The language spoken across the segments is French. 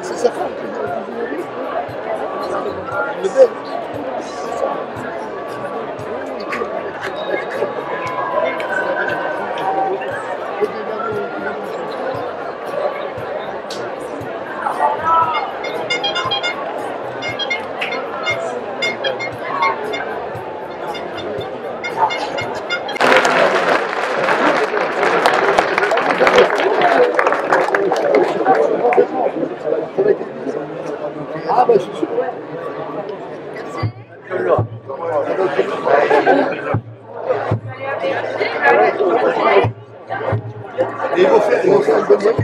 C'est sa femme qui le belle. Ah bah je suis sûr. Et ils vont faire une bonne note.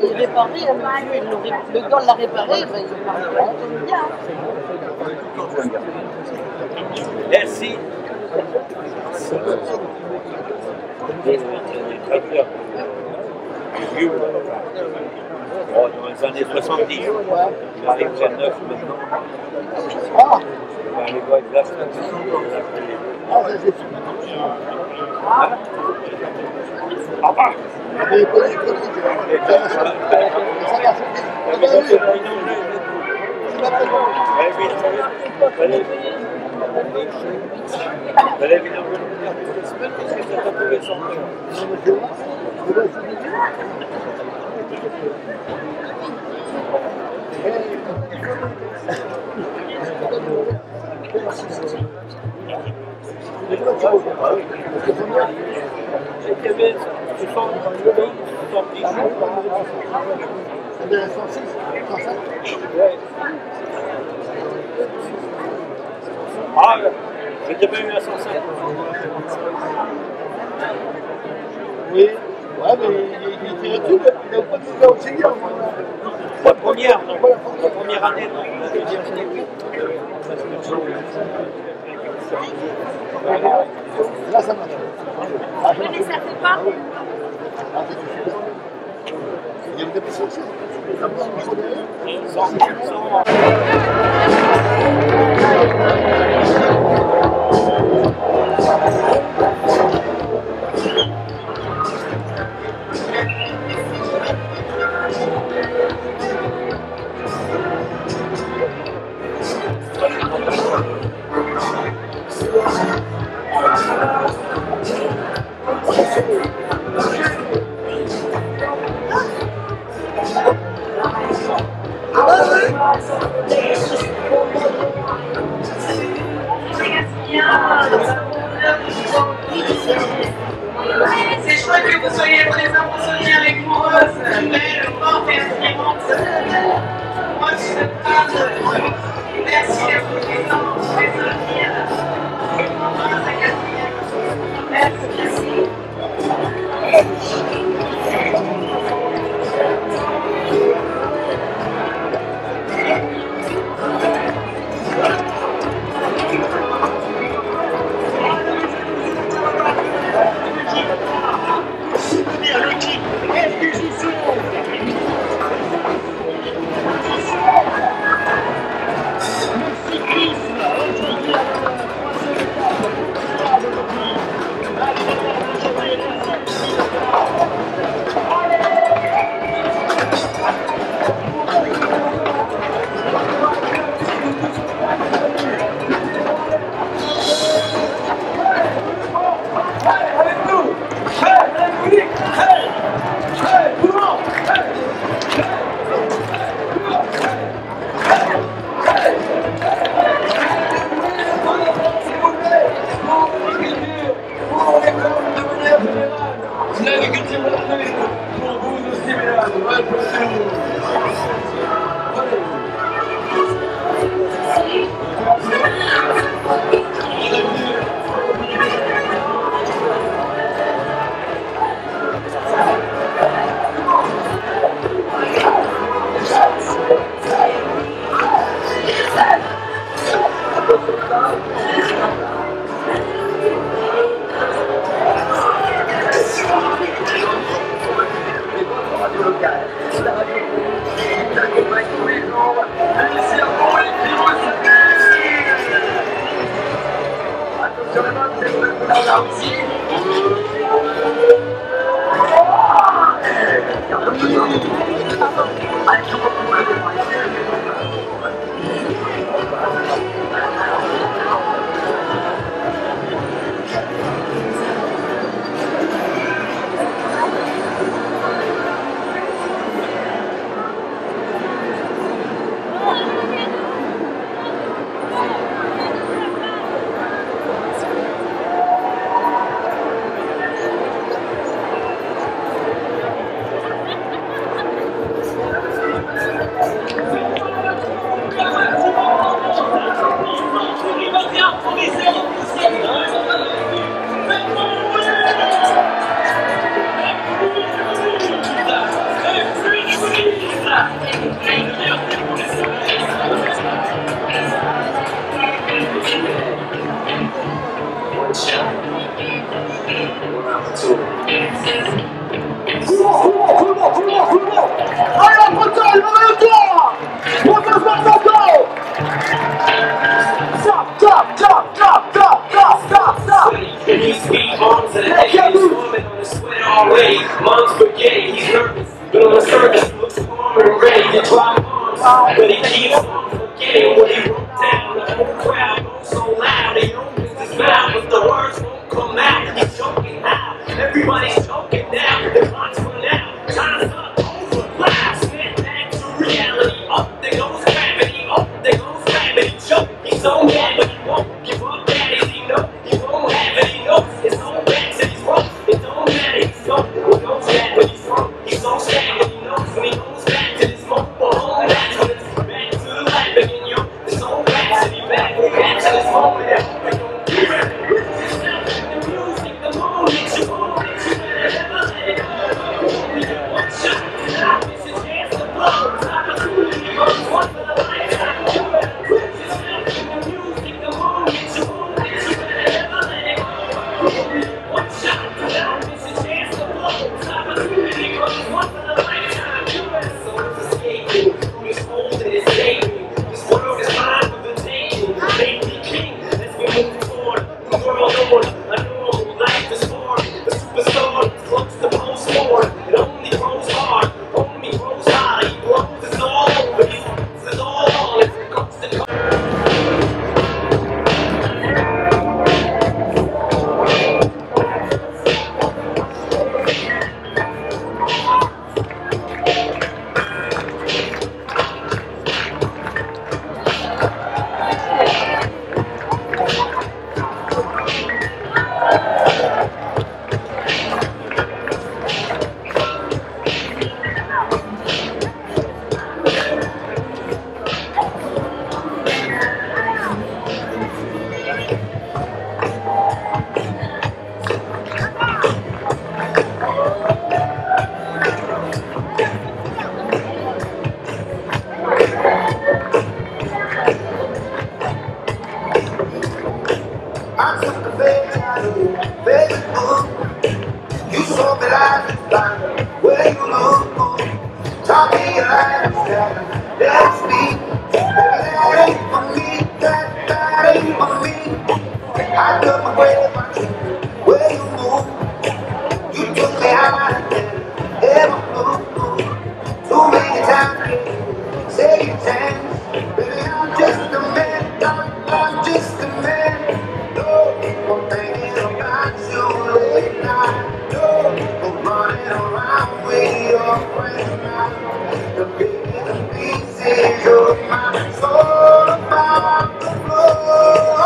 Il réparait, le gars l'a réparé, il parlait bien. Merci. Oh, dans les années 70, il arrive à 9 maintenant. Ah, Les gars, ils restent ah, bah. Mais pas les conneries, Ah, j'ai déjà eu à 105. Oui, ouais, mais il était tout, il n'a pas de là au Seigneur. La première année, non. La deuxième année, oui. Là, ça marche. Mais ça fait pas. Il y a une dépression aussi. Ça marche, on se connaît. C'est chouette que vous soyez présents pour soutenir les coureuses belles, fortes et inspirantes. Moi, je suis merci d'être présents, de les soutenir. Merci. born. I know life is hard. The superstar looks the most more. It only grows hard. Only grows high. He blows his all over you. It's all. It's constant. I took the baby out of your Facebook. You saw me live and blind where you look. Taught me your life that that's me. That ain't for me. That ain't for me. I took my grave on you where you move. You took me out of there, ever flew. Too many times, say you changed. Baby, I'm just a man. I'm just a man. I'm thinking about you late night. I'm running around with your friends now. The biggest pieces of my soul about the floor.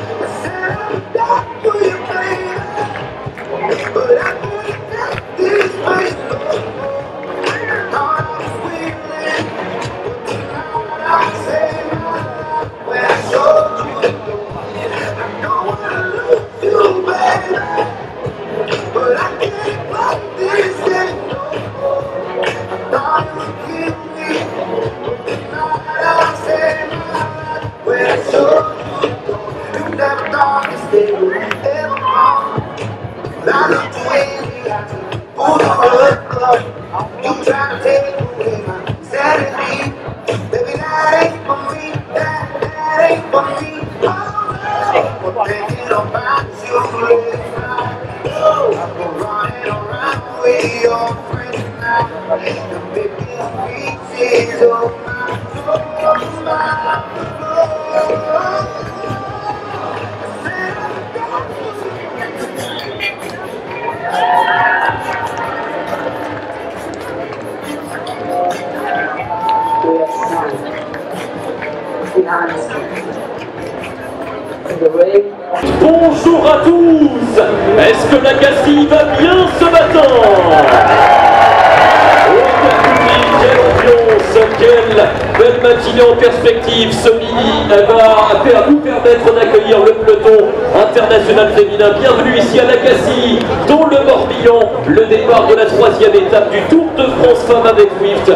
I said I'm back to you, baby, but I couldn't take this place no more. I thought I was winning, but tonight I saved my life when I showed you the door. I don't wanna lose you, baby, but I can't fight this anymore. I thought you would kill me, but tonight I saved my life when I showed you the door. You never thought this day would ever come. I looked away in the eye, pulled the hood up. You try to take away my sanity. Baby, that ain't for me, that ain't for me. I'm thinking about you late night. I'm running around with your friends now. The biggest pieces of my soul, my soul. Bonjour à tous. Est-ce que l'Agassi va bien ce matin? Quelle ambiance, quelle belle matinée en perspective. Ce midi va nous permettre d'accueillir le peloton international féminin. Bienvenue ici à l'Agassi, dans le Morbihan. Le départ de la 3e étape du Tour de France Femmes avec Zwift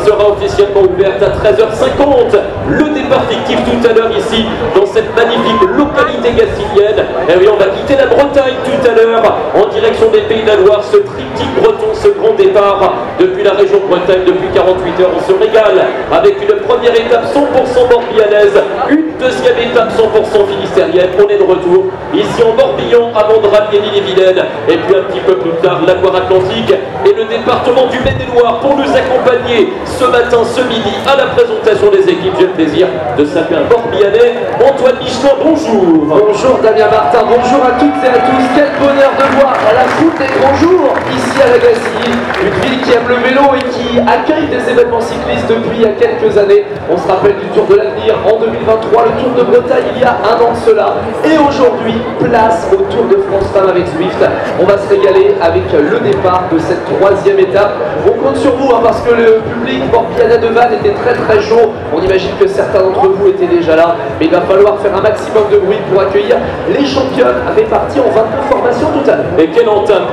sera officiellement ouverte à 13h50. Le départ fictif tout à l'heure ici, dans cette magnifique localité gassilienne. Et oui, on va quitter la Bretagne tout à l'heure en direction des Pays de la Loire. Ce triptyque breton, ce grand départ depuis la région de Bretagne, depuis 48 heures. On se régale avec une première étape 100% morbihannaise, une deuxième étape 100% finistérienne. On est de retour ici en Morbihan avant de rallier l'Ille-et-Vilaine. Et puis un petit peu plus tard, la Loire-Atlantique et le département du Maine-et-Loire pour nous accompagner ce matin, ce midi, à la présentation des équipes. J'ai le plaisir de saluer un Morbihanais, Antoine Michelin, bonjour. Bonjour Damien Martin, bonjour à toutes et à tous. Quel bonheur de voir la foule des grands jours ici à l'Agassi, une ville qui aime le vélo et qui accueille des événements cyclistes depuis il y a quelques années. On se rappelle du Tour de l'Avenir en 2023, le Tour de Bretagne il y a un an de cela. Et aujourd'hui, place au Tour de France Femmes avec Zwift. On va se régaler avec le départ de cette 3e étape. On compte sur vous parce que le public morbihanais de Vannes était très chaud. On imagine que certains d'entre vous étaient déjà là, mais il va falloir faire un maximum de bruit pour accueillir les championnes réparties en 29 formations tout à l'heure. Et quelle entame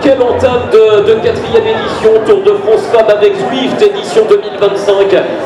de 4e édition Tour de France Femmes avec avec Zwift, édition 2025,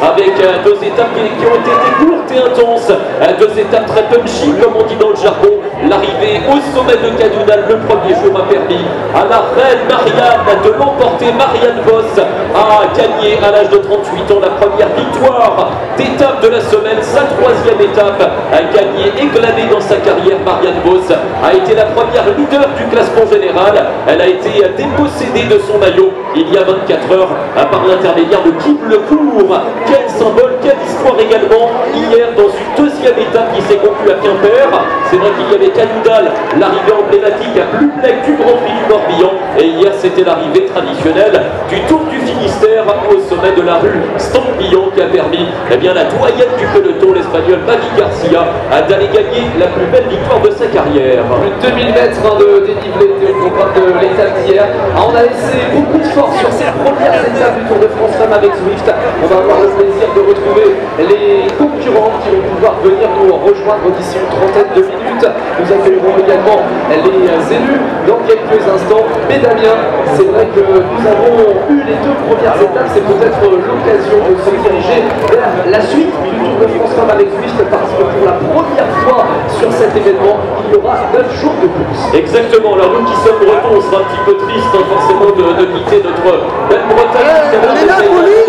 avec deux étapes qui ont été courtes et intenses, deux étapes très punchy, comme on dit dans le jargon. L'arrivée au sommet de Cadunal le premier jour a permis à la reine Marianne de l'emporter. Marianne Vos a gagné à l'âge de 38 ans la première victoire d'étape de la semaine, sa troisième étape a gagné et glané dans sa carrière. Marianne Vos a été la première leader du classement général. Elle a été dépossédée de son maillot il y a 24 heures par l'intermédiaire de Kim Lecourt. Quel symbole, quelle histoire également hier dans une deuxième étape qui s'est conclue à Quimper. C'est vrai qu'il y avait Cadunal, l'arrivée emblématique à Blumec du Grand Prix du Morbihan, et hier c'était l'arrivée traditionnelle du Tour du Finistère au sommet de la rue Stampillon qui a permis la doyenne du peloton, l'Espagnol Maggie Garcia, d'aller gagner la plus belle victoire de sa carrière. Plus de 2000 mètres de dénivelé au programme de l'étape d'hier. On a laissé beaucoup de force sur ces premières étapes du Tour de France Femmes avec Zwift. On va avoir le plaisir de retrouver les concurrents qui vont pouvoir venir nous rejoindre d'ici une trentaine de minutes. Nous accueillerons également les élus dans quelques instants. Mais Damien, c'est vrai que nous avons eu les deux premières étapes. C'est peut-être l'occasion de se diriger vers la suite du Tour de France Femmes avec Zwift, parce que pour la première fois sur cet événement, il y aura 9 jours de course. Exactement, la route qui sommes bretons, on sera un petit peu triste forcément de quitter notre belle Bretagne. C'est un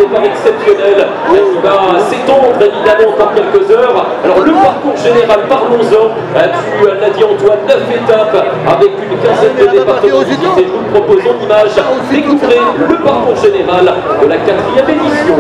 départ exceptionnel qui va s'étendre évidemment encore quelques heures. Alors le parcours général, parlons-en. Tu l'as dit Antoine, 9 étapes avec une quinzaine de départements visités. Nous proposons d'image d'écouter le parcours général de la 4e édition.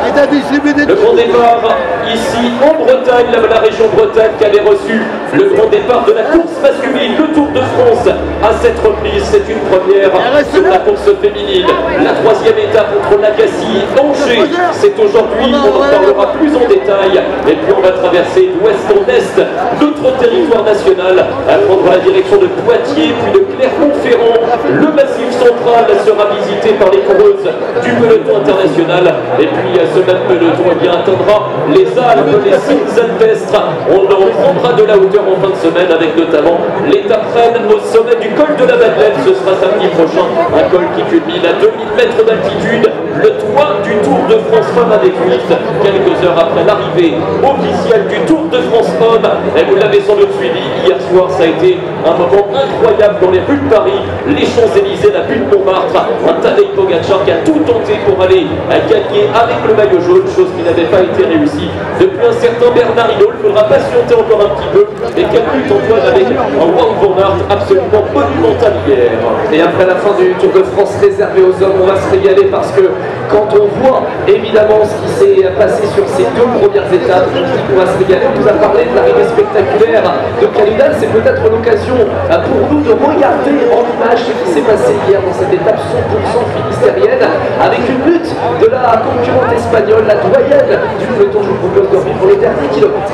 Le grand départ ici en Bretagne, la région Bretagne qui avait reçu le grand départ de la course masculine, le Tour de France. À cette reprise, c'est une première sur la course féminine. La troisième étape entre Lagacé et Angers, c'est aujourd'hui, on en parlera plus en détail. Et puis on va traverser d'ouest en est notre territoire national, à prendre la direction de Poitiers, puis de Clermont-Ferrand. Le massif central sera visité par les coureuses du peloton international. Et puis ce même peloton atteindra les Alpes, les cimes alpestres. On en prendra de la hauteur en fin de semaine avec notamment l'étape reine au sommet du col de la Madeleine. Ce sera samedi prochain, un col qui culmine à 2000 mètres d'altitude, le toit du Tour de France Femmes avec Zwift, quelques heures après l'arrivée officielle du Tour de France Hommes. Et vous l'avez sans doute suivi, hier soir ça a été un moment incroyable dans les rues de Paris, les Champs-Élysées, la butte Montmartre, un Tadej Pogacar qui a tout tenté pour aller gagner avec le maillot jaune, chose qui n'avait pas été réussie depuis un certain Bernard Hinault. Il faudra patienter encore un petit peu. Et quel but Antoine avec un Wout van Aert absolument monumental hier. Et après la fin du Tour de France réservé aux hommes, on va se régaler, parce que quand on voit évidemment ce qui s'est passé sur ces deux premières étapes, on va se régaler. On vous a parlé de l'arrivée spectaculaire de Cadunal. C'est peut-être l'occasion pour nous de regarder en image ce qui s'est passé hier dans cette étape 100% finistérienne, avec une lutte de la concurrente espagnole, la doyenne du peloton. Je vous propose de revivre les derniers kilomètres.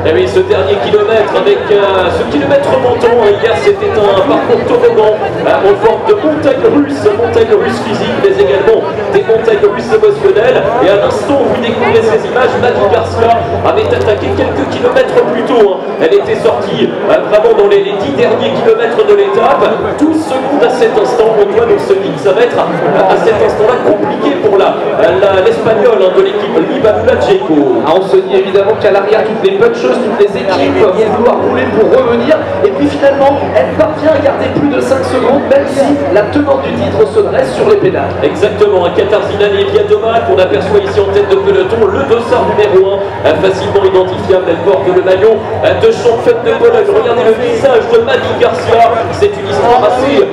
Et oui, ce dernier kilomètre avec ce kilomètre remontant, hier c'était un parcours toboggan en forme de montagne russe physique, mais également des montagnes russes émotionnelles. Et à l'instant où vous découvrez ces images, Maggie Garcia avait attaqué quelques kilomètres plus tôt. Elle était sortie vraiment dans les 10 derniers kilomètres de l'étape. 12 secondes à cet instant. Antoine, on se dit que ça va être à cet instant-là compliqué pour l'Espagnol de l'équipe Libanula Djeko. On se dit évidemment qu'à l'arrière, toutes les bonnes choses, toutes les équipes vont vouloir rouler pour revenir. Et puis finalement, elle parvient à garder plus de 5 secondes, même si la tenante du titre se dresse sur les pédales. Exactement, un Katarzyna Niewiadoma qu'on aperçoit ici en tête de peloton, le dossard numéro 1, facilement identifiable. Elle porte le maillot de championne de Pologne. Regardez le visage de Maggie Garcia. C'est une histoire assez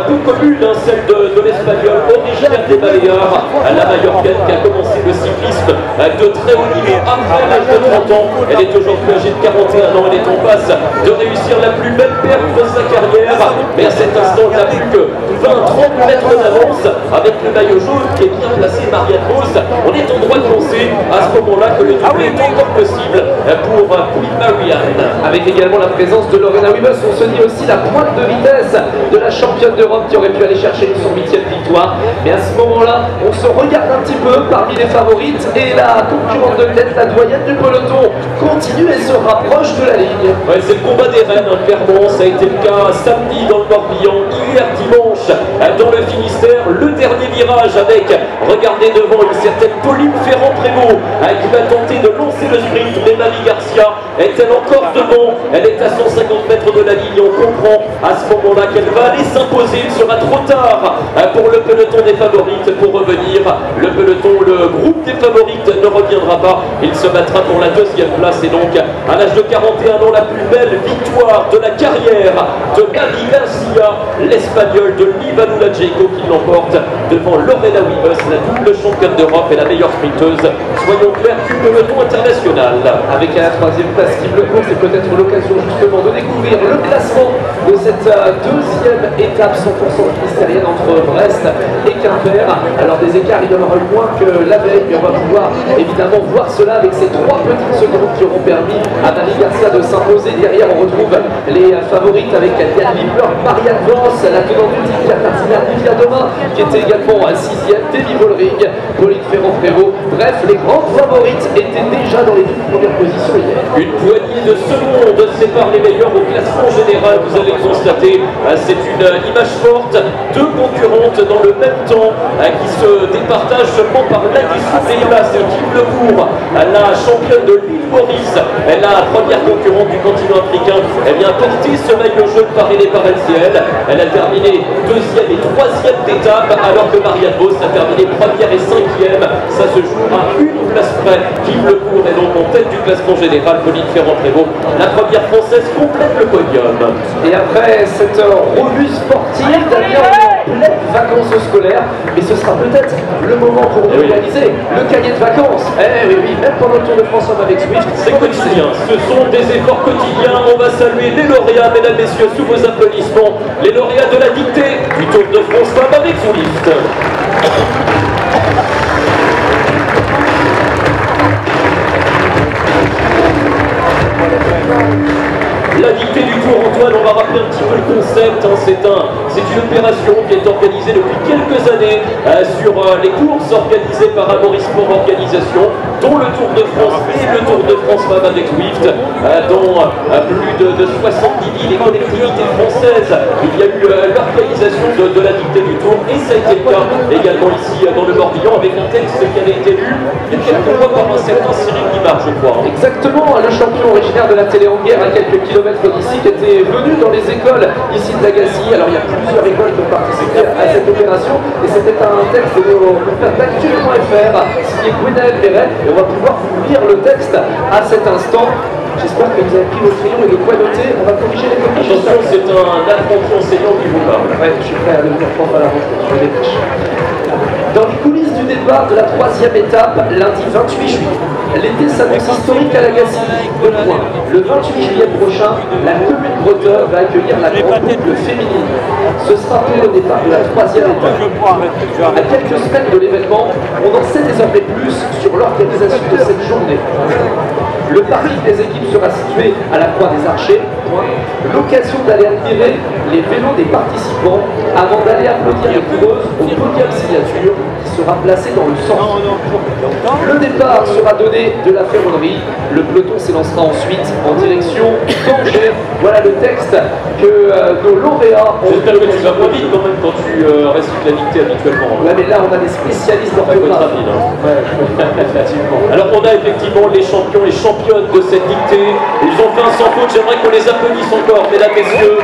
peu commune, celle de l'Espagnol, originaire des Baléares, la Mallorcaine, qui a commencé le cyclisme de très haut niveau après l'âge de 30 ans. Elle est aujourd'hui âgée de 41 ans. Elle est en passe de réussir la plus belle perte de sa carrière. Mais à cet instant, elle n'a plus que 20-30 mètres d'avance avec le maillot jaune qui est bien placé, Marianne Vos. On est en droit de penser à ce moment-là que le doublé est encore possible pour Queen Marianne. Avec également la présence de Lorena Wiebes, on se dit aussi la pointe de vitesse de la championne d'Europe qui aurait pu aller chercher son 8e victoire. Mais à ce moment-là, on se regarde un petit peu parmi les favorites, et la concurrente de tête, la doyenne du peloton, continue et se rapproche de la ligne. Ouais, c'est le combat des reines, clairement. Ça a été le cas samedi dans le Morbihan, hier dimanche dimanche dans le Finistère. Le dernier virage avec, regardez devant, une certaine Pauline Ferrand-Prévot qui va tenter de lancer le sprint. Mais Mavi Garcia est-elle encore devant? Elle est à 150 mètres de la ligne. On comprend à ce moment-là qu'elle va aller s'imposer. Il sera trop tard pour le peloton des favorites pour revenir. Le peloton, le groupe des favorites ne reviendra pas. Il se battra pour la deuxième place et donc à l'âge de 41 ans, la plus belle victoire de la carrière de Mavi Garcia, l'Espagnol de Livanu Lajejko qui l'emporte devant Lorena Wiebes, la double championne d'Europe et la meilleure sprinteuse, soyons clairs, du peloton international. Avec à la troisième place Kim Lecourt, c'est peut-être l'occasion justement de découvrir le classement de cette deuxième étape 100% finistérienne entre Brest et Quimper. Alors des écarts, il y en aura eu moins que la veille, mais on va pouvoir évidemment voir cela avec ces 3 petites secondes qui auront permis à Mavi Garcia de s'imposer. Derrière, on retrouve les favorites avec Yann Lippler, Marianne Vos, la tenante du titre, Katarzyna Niewiadoma, qui était également à 6e, Demi Vollering, Pauline Ferrand-Prévôt. Bref, les grandes favorites étaient déjà dans les 10 premières positions hier. Une poignée de secondes sépare les meilleurs au classement général, vous allez le constater. C'est une image forte, 2 concurrentes dans le même temps qui se départagent seulement par l'addition des places. Kim Lecourt, la championne de l'île Maurice, la première concurrente du continent africain, elle vient porter ce maillot jaune parrainé par LCL. Elle a terminé 2e et 3e d'étape, alors que Marianne Vos a terminé 1e et 5e. Ça se joue à une place près. Kim Lecourt est donc en tête du classement général. Pauline Ferrand-Prévôt, la première française, complète le podium. Et après cette revue sportive, Damien, on est en pleine vacances scolaires, mais ce sera peut-être le moment pour nous réaliser le cahier de vacances. Eh oui, même pendant le Tour de France avec Swift. C'est quotidien, ce sont des efforts quotidiens. On va saluer les lauréats, mesdames, messieurs, sous vos applaudissements. Les lauréats de la dictée du Tour de France avec Swift. La dictée du Tour, Antoine, on va rappeler un petit peu le concept. C'est une opération qui est organisée depuis quelques années sur les courses organisées par Amaury Sport Organisation, dont le Tour de France et le Tour de France Femme avec Swift, dans plus de 70 villes et collectivités françaises. Il y a eu l'organisation de la dictée du Tour et ça a été le cas également ici dans le Morbihan avec un texte qui avait été lu il y a quelques mois par un certain Cyril Guimard, je crois. Exactement, le champion originaire de la télé en guerre à quelques kilomètres d'ici, qui était venu dans les écoles ici de Lagacy. Alors il y a plusieurs écoles qui ont participé à cette opération et c'était un texte de d'actu.fr signé Gwenaël Perret et on va pouvoir vous lire le texte à cet instant. J'espère que vous avez pris vos crayons et de quoi noter. On va corriger les copies. Attention, c'est un apprenti enseignant qui vous parle. Ouais, je suis prêt à devenir prof à la rentrée. Je dépêche. Dans les coulisses du départ de la 3e étape, lundi 28 juillet, l'été s'annonce historique à Lagacy. Le 28 juillet prochain, la commune bretonne va accueillir la grande boucle féminine. Ce sera pour le départ de la 3e étape. À quelques semaines de l'événement, on en sait désormais plus sur l'organisation de cette journée. Le parking des équipes sera situé à la Croix des Archers. L'occasion d'aller admirer les vélos des participants avant d'aller applaudir les coureuses au podium signature qui sera placé dans le centre. Le départ sera donné de la ferronnerie. Le peloton s'élancera ensuite en direction d'Angers. Voilà le texte que nos lauréats ont. J'espère que tu vas pas vite quand même quand tu récites la dictée habituellement. Ouais, mais là on a des spécialistes en rapide. Alors on a effectivement les champions et championnes de cette dictée. Ils ont fait un sans faute. J'aimerais qu'on les applaudisse encore, mesdames, messieurs.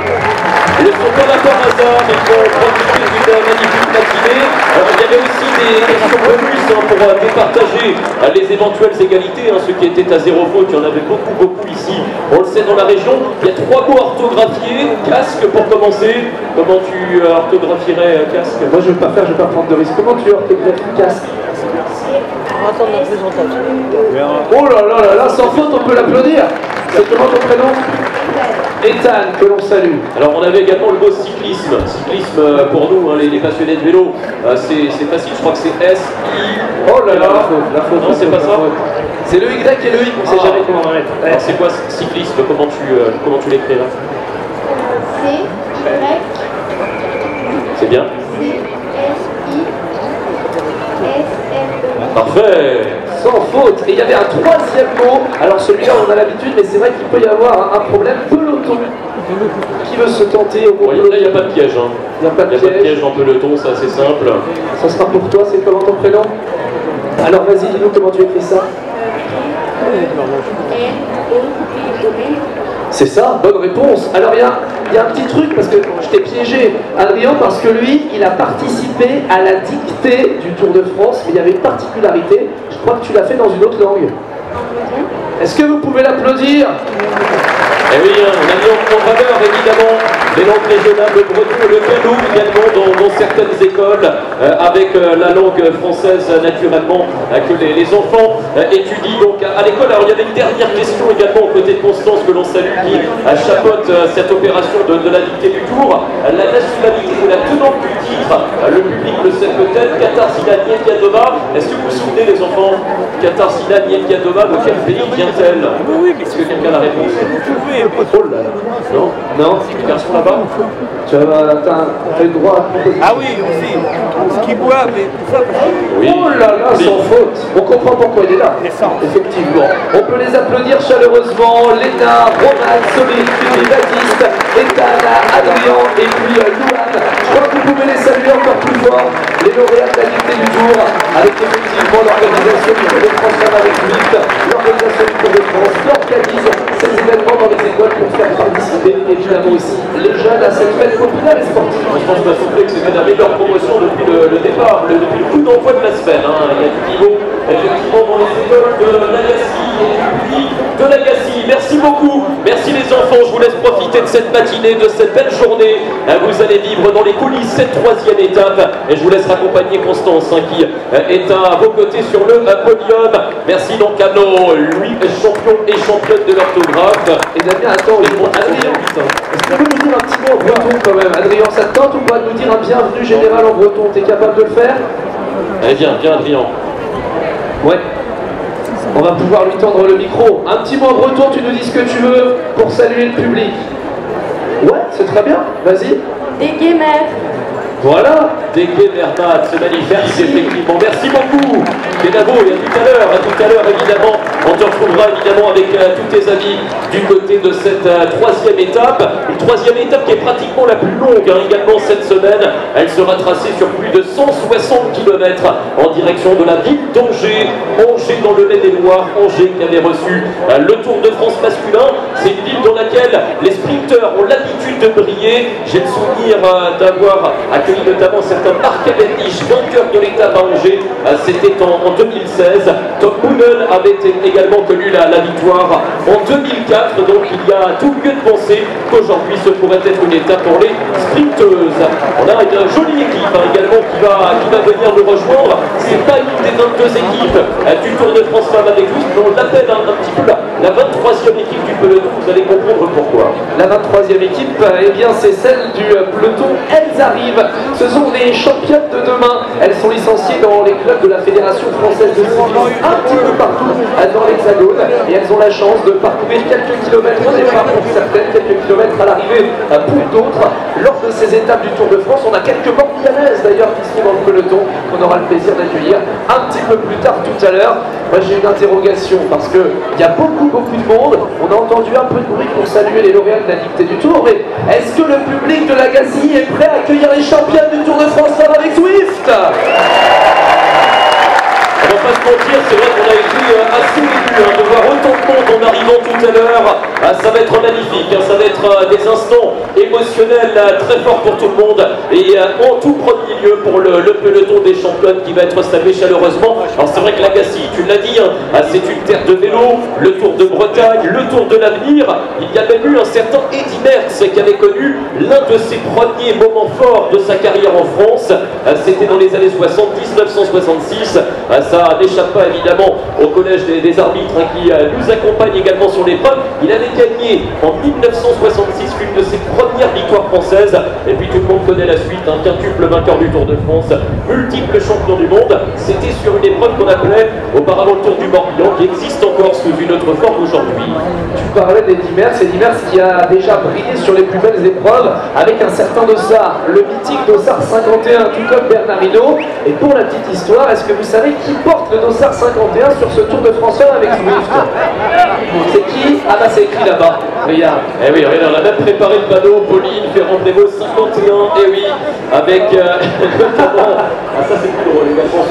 Ils ne sont pas là par hasard. Ils vont profiter d'une magnifique matinée. Alors, il y avait aussi des questions bonus pour départager les éventuelles égalités. Ceux qui étaient à 0 faute, il y en avait beaucoup ici. On le sait dans la région. Il y a 3 mots orthographiés. Casque pour commencer. Comment tu orthographierais casque? Moi je ne vais pas prendre de risque. Comment tu orthographies casque? On va attendre la présentation. Oh là là, sans faute, on peut l'applaudir. C'est comment ton prénom? Ethan, que l'on salue. Alors on avait également le mot cyclisme. Cyclisme pour nous, les passionnés de vélo, c'est facile, je crois que c'est S-I... Oh là là, la faute. Non, c'est pas ça. C'est le Y et le I, on sait jamais comment on va mettre. Alors c'est quoi cyclisme? Comment tu l'écriras? C-Y. C'est bien. C-S-I-S-M-E. Parfait. Sans faute. Et il y avait un 3e mot. Alors celui-là on a l'habitude, mais c'est vrai qu'il peut y avoir un problème. Peloton peloton. Qui veut se tenter au Bon, là, il n'y a pas de piège. Hein. Il n'y a pas de piège en peloton, c'est assez simple. Ça sera pour toi, c'est comment ton prénom? Alors vas-y, dis-nous comment tu écris ça. C'est ça, bonne réponse. Alors il y a un petit truc, parce que je t'ai piégé, Adrien, parce que lui, il a participé à la dictée du Tour de France, mais il y avait une particularité, je crois que tu l'as fait dans une autre langue. Est-ce que vous pouvez l'applaudir? Eh oui, on a mis en valeur évidemment les langues régionales, le breton et le gallo également dans certaines écoles, avec la langue française naturellement que les enfants étudient donc à l'école. Alors il y avait une dernière question également aux côtés de Constance que l'on salue qui chapeaute cette opération de la dictée du Tour. La nationalité de la tenante du titre, le public le sait peut-être, Katarzyna Niewiadoma. Est-ce que vous vous souvenez les enfants? Katarzyna Niewiadoma, de quel pays vient-elle? Est-ce que quelqu'un a la réponse? Oh là là. Non? Non? Les garçons là-bas? Tu as le droit à proposer. Ah oui, aussi. Ce qu'il boit, mais tout ça. Oui. Oh là là, sans faute. On comprend pourquoi il est là. Effectivement. On peut les applaudir chaleureusement. Léna, Roman, Solide, Philippe, Baptiste, Ethan, Adrien et puis Louane. Je crois que vous pouvez les saluer encore plus fort. Les lauréats de la dictée du Tour, avec effectivement l'organisation du Tour de France avec 8, l'organisation du Tour de France, organise ces événements dans les écoles pour faire participer évidemment aussi les jeunes à cette fête populaire et sportive. Je pense pas souffler que c'était la meilleure promotion depuis le départ, depuis le coup d'envoi de la semaine. Hein. Il y a du niveau effectivement dans les écoles de l'Agassi et du public de l'Agassi. Merci beaucoup, merci les enfants, je vous laisse profiter de cette matinée, de cette belle journée. Vous allez vivre dans les coulisses cette troisième étape et je vous laisse accompagner Constance hein, qui est à vos côtés sur le podium. Merci donc à nos 8 champions et championnes de l'orthographe. Et Damien, attends, Adrien, est-ce que tu peux nous dire un petit mot en breton quand même? Adrien, ça te tente ou pas de nous dire un bienvenue général en breton? T'es capable de le faire? Allez, viens Adrien. Ouais. On va pouvoir lui tendre le micro. Un petit mot en breton, tu nous dis ce que tu veux pour saluer le public. Ouais, c'est très bien, vas-y. Des guémères. Voilà, Dégué Bernat, c'est magnifique, effectivement. Merci beaucoup, Kenavo, et à tout à l'heure évidemment. On te retrouvera évidemment avec tous tes amis du côté de cette troisième étape. Une troisième étape qui est pratiquement la plus longue hein, également cette semaine. Elle sera tracée sur plus de 160 km en direction de la ville d'Angers. Angers dans le Maine-et-Loire, Angers qui avait reçu le Tour de France masculin. C'est une ville dans laquelle les sprinteurs ont l'habitude de briller. J'ai le souvenir d'avoir accueilli notamment certains Marc Cavendish, vainqueur de l'étape à Angers. C'était en 2016. Tom Boonen avait également connu la victoire en 2004. Donc il y a tout lieu de penser qu'aujourd'hui ce pourrait être une étape pour les sprinteuses. On a une jolie équipe hein, également qui va venir nous rejoindre. C'est pas une des 22 équipes du Tour de France Femmes avec nous, mais on l'appelle un petit peu la 23e équipe du peloton. Vous allez comprendre pourquoi. La 23e équipe, eh bien c'est celle du peloton. Elles arrivent. Ce sont les championnes de demain. Elles sont licenciées dans les clubs de la Fédération française de cyclisme un petit peu partout dans l'Hexagone et elles ont la chance de parcourir quelques kilomètres au départ pour certaines, quelques kilomètres à l'arrivée pour d'autres. Lors de ces étapes du Tour de France, on a quelques Morbihanaises d'ailleurs qui sont dans le peloton qu'on aura le plaisir d'accueillir un petit peu plus tard tout à l'heure. Moi j'ai une interrogation parce qu'il y a beaucoup de monde. On a entendu un peu de bruit pour saluer les lauréats de la dictée du Tour, mais est-ce que le public de l'Agassi est prêt à accueillir les championnes du Tour de France avec Swift? On va pas se mentir, c'est vrai qu'on a été assez ému de voir autant de monde en arrivant tout à l'heure. Ça va être magnifique, hein, ça va être des instants émotionnels très forts pour tout le monde. Et en tout premier lieu pour le peloton des championnes qui va être salué chaleureusement. Alors c'est vrai que l'Agassi, tu l'as dit, hein, c'est une terre de vélo, le Tour de Bretagne, le Tour de l'avenir. Il y a même eu un certain Eddy Merckx qui avait connu l'un de ses premiers moments forts de sa carrière en France. C'était dans les années 70, 1966. Ça n'échappe pas évidemment au collège des arbitres hein, qui nous accompagne également sur l'épreuve. Il avait gagné en 1966 l'une de ses premières victoires françaises. Et puis tout le monde connaît la suite, un quintuple vainqueur du Tour de France, multiple champion du monde. C'était sur une épreuve qu'on appelait auparavant le Tour du Morbihan, qui existe encore sous une autre forme aujourd'hui. Tu parlais d'Eddy Merckx, Eddy Merckx qui a déjà brillé sur les plus belles épreuves avec un certain dossard, le mythique dossard 51, tout comme Bernard Hinault. Et pour la petite histoire, est-ce que vous savez qui porte le dossard 51 sur ce Tour de France avec Swift? C'est qui? Ah bah c'est écrit là-bas. Riyad. Eh oui, on a même préparé le panneau, Pauline, Ferrand-Prévôt 51, et oui, avec notamment, ça c'est plus drôle également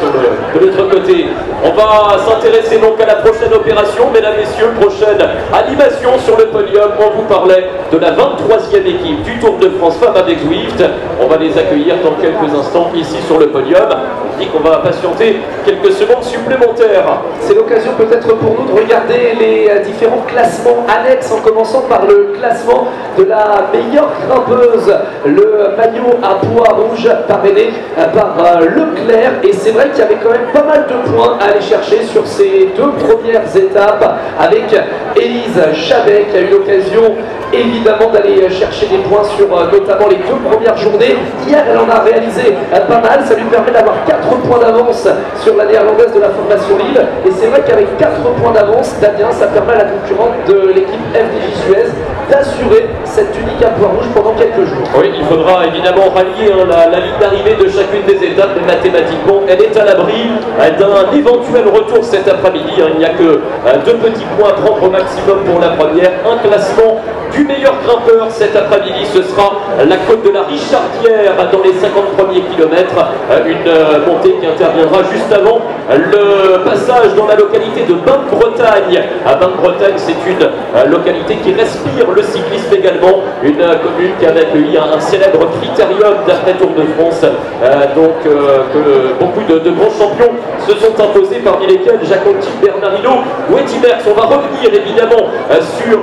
de l'autre côté. On va s'intéresser donc à la prochaine opération, mesdames, messieurs, prochaine animation sur le podium. On vous parlait de la 23e équipe du Tour de France Femmes avec Zwift. On va les accueillir dans quelques instants ici sur le podium. On dit qu'on va patienter quelques secondes supplémentaires. C'est l'occasion peut-être pour nous de regarder les différents classements annexes, en commençant par le classement de la meilleure grimpeuse, le maillot à poids rouge parrainé par Leclerc. Et c'est vrai qu'il y avait quand même pas mal de points à aller chercher sur ces deux premières étapes, avec Élise Chabet qui a eu l'occasion évidemment d'aller chercher des points sur notamment les deux premières journées. Hier elle en a réalisé pas mal, ça lui permet d'avoir 4 points d'avance sur la néerlandaise de la formation Lille. Et c'est vrai qu'avec 4 points d'avance, Damien, ça permet à la concurrente de l'équipe FDJ Suez d'assurer cette unique à poids rouge pendant quelques jours. Oui, il faudra évidemment rallier la ligne d'arrivée de chacune des étapes, mais mathématiquement, elle est à l'abri d'un éventuel retour cet après-midi. Il n'y a que 2 petits points à prendre au maximum pour la première. Un classement du meilleur grimpeur cet après-midi, ce sera la côte de la Richardière dans les 50 premiers kilomètres. Une montée qui interviendra juste avant le passage dans la localité de Bain-de-Bretagne. À Bain-de-Bretagne, c'est une localité qui respire le cyclisme également, une commune qui avait accueilli un célèbre critérium d'après Tour de France, que beaucoup de grands champions se sont imposés, parmi lesquels Jacques Anquetil, Bernard Hinault ou Eddy Merckx. On va revenir évidemment sur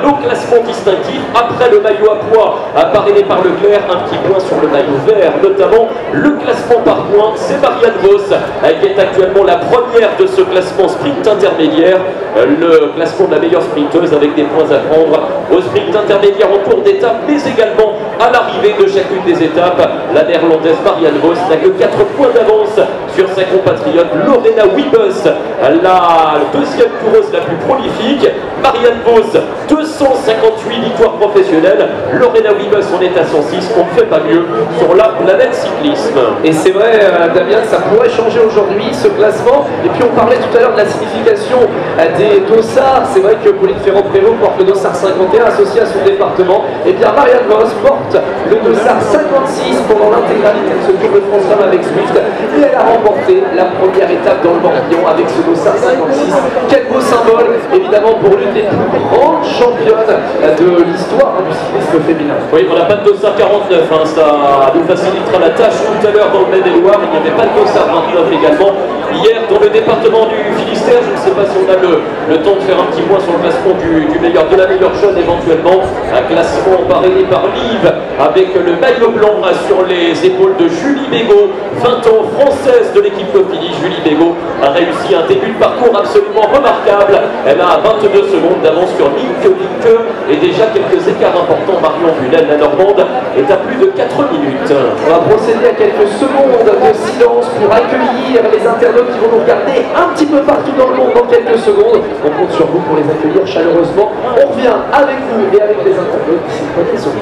nos classements distinctifs après le maillot à poids parrainé par Leclerc. Un petit point sur le maillot vert, notamment le classement par points, c'est Marianne Vos qui est actuellement la première de ce classement sprint intermédiaire, le classement de la meilleure sprinteuse avec des points à prendre au sprint intermédiaire en cours d'étape, mais également à l'arrivée de chacune des étapes. La néerlandaise Marianne Vos n'a que 4 points d'avance sur sa compatriote Lorena Wiebes, la deuxième coureuse la plus prolifique. Marianne Vos, 258 victoires professionnelles. Lorena Wiebes en est à 106. On ne fait pas mieux sur la planète cyclisme. Et c'est vrai, Damien, que ça pourrait changer aujourd'hui ce classement. Et puis on parlait tout à l'heure de la signification des dossards. C'est vrai que Pauline Ferrand-Prévôt porte le dossard 51 associé à son département. Et bien Marianne Vos porte le dossard 56 pendant l'intégralité de ce Tour de France Femmes avec Zwift. Et elle a remporté la première étape dans le Morbihan avec ce dossard 56. Quel beau symbole, évidemment, pour l'une des plus grandes championnes de l'histoire du cyclisme féminin. Oui, on n'a pas de dossard 49, ça nous facilitera la tâche tout à l'heure dans le Maine-et-Loire. Il n'y avait pas de dossard 29 également. Hier, dans le département du Finistère, je ne sais pas si on a le temps de faire un petit point sur le classement de la meilleure jeune éventuellement. Un classement parrainé par Liv avec le maillot blanc sur les épaules de Julie Bégaud, 20 ans, française de l'équipe Cofidis. Julie Bégaud a réussi un début de parcours absolument remarquable. Elle a 22 secondes d'avance sur Nick Linke et déjà quelques écarts importants. Marion Bunel, la Normande, est à plus de 4 minutes. On va procéder à quelques secondes de silence pour accueillir les internautes qui vont nous regarder un petit peu partout dans le monde dans quelques secondes. On compte sur vous pour les accueillir chaleureusement. On revient avec vous et avec les internautes d'ici quelques secondes.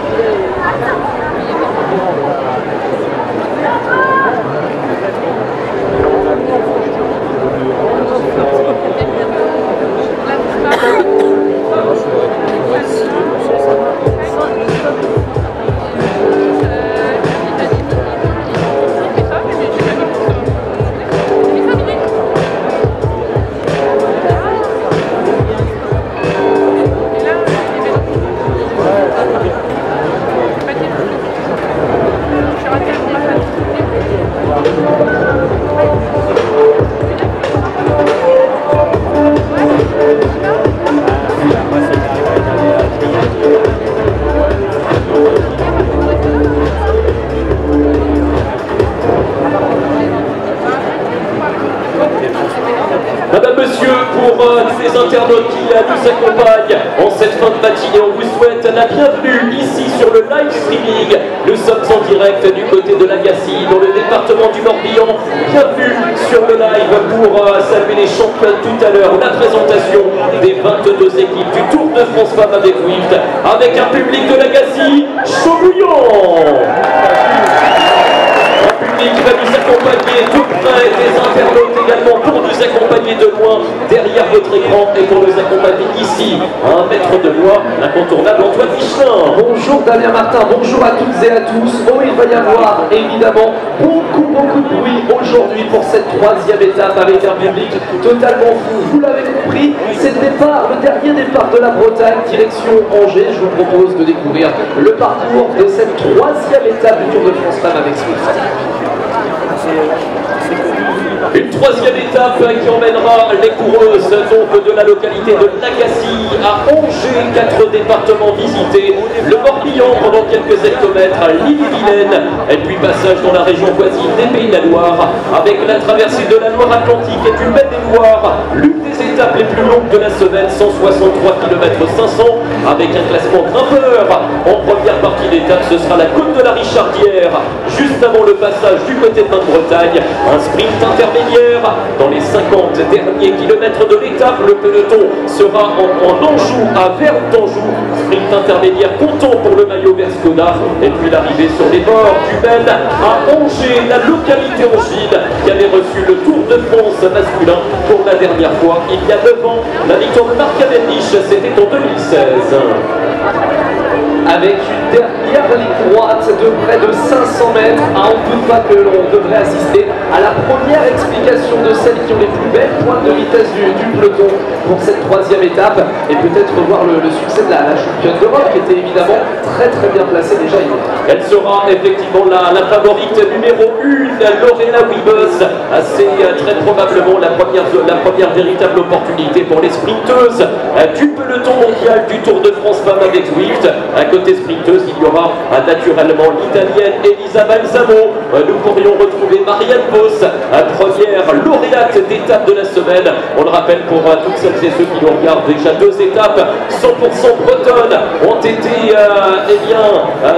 Madame, monsieur, pour tous les internautes qui nous accompagnent en cette fin de matinée, on vous souhaite la bienvenue ici sur le live streaming. Nous sommes en direct du côté de l'Agassi, dans le département du Morbihan. Bienvenue sur le live pour saluer les championnes tout à l'heure. La présentation des 22 équipes du Tour de France Femmes avec Zwift, avec un public de l'Agassi chaud bouillant. Un public qui va nous accompagner tout près, des internautes également pour nous accompagner de loin derrière votre écran et pour nous accompagner ici, à 1 mètre de moi, l'incontournable Antoine Michelin. Bonjour Damien Martin, bonjour à toutes et à tous. Oh, il va y avoir évidemment beaucoup de bruit aujourd'hui pour cette 3e étape avec un public totalement fou. Vous l'avez compris, c'est le dernier départ de la Bretagne, direction Angers. Je vous propose de découvrir le parcours de cette 3e étape du Tour de France Femmes avec Swift. Une 3e étape qui emmènera les coureuses donc de la localité de Lagacy à Angers, 4 départements visités, le Morbihan pendant quelques hectomètres, l'Ille-et-Vilaine, et puis passage dans la région voisine des Pays de la Loire, avec la traversée de la Loire-Atlantique et du Maine-et-Loire, l'une des étapes les plus longues de la semaine, 163 km 500, avec un classement grimpeur. En première partie d'étape, ce sera la côte de la Richardière, juste avant le passage du côté de Bretagne, un sprint intermédiaire. Dans les 50 derniers kilomètres de l'étape, le peloton sera en Anjou à Vert-d'Anjou. Sprint intermédiaire comptant pour le maillot vert Skoda. Et puis l'arrivée sur les bords du Maine à Angers, la localité angine qui avait reçu le Tour de France masculin pour la dernière fois il y a 9 ans. La victoire de Marc Cavendish, c'était en 2016. Avec une dernière ligne droite de près de 500 mètres, on ne doute pas que l'on devrait assister à la première explication de celles qui ont les plus belles pointes de vitesse du peloton pour cette 3e étape, et peut-être voir le succès de la championne d'Europe qui était évidemment très bien placée déjà hier. Elle sera effectivement la favorite numéro 1, Lorena Wiebes. C'est très probablement la première véritable opportunité pour les sprinteuses du peloton mondial du Tour de France Femmes avec Zwift. Côté sprinteuse, il y aura naturellement l'italienne Elisa Balsamo. Nous pourrions retrouver Marianne Vos, première lauréate d'étape de la semaine. On le rappelle pour toutes celles et ceux qui nous regardent, déjà 2 étapes 100% bretonnes ont été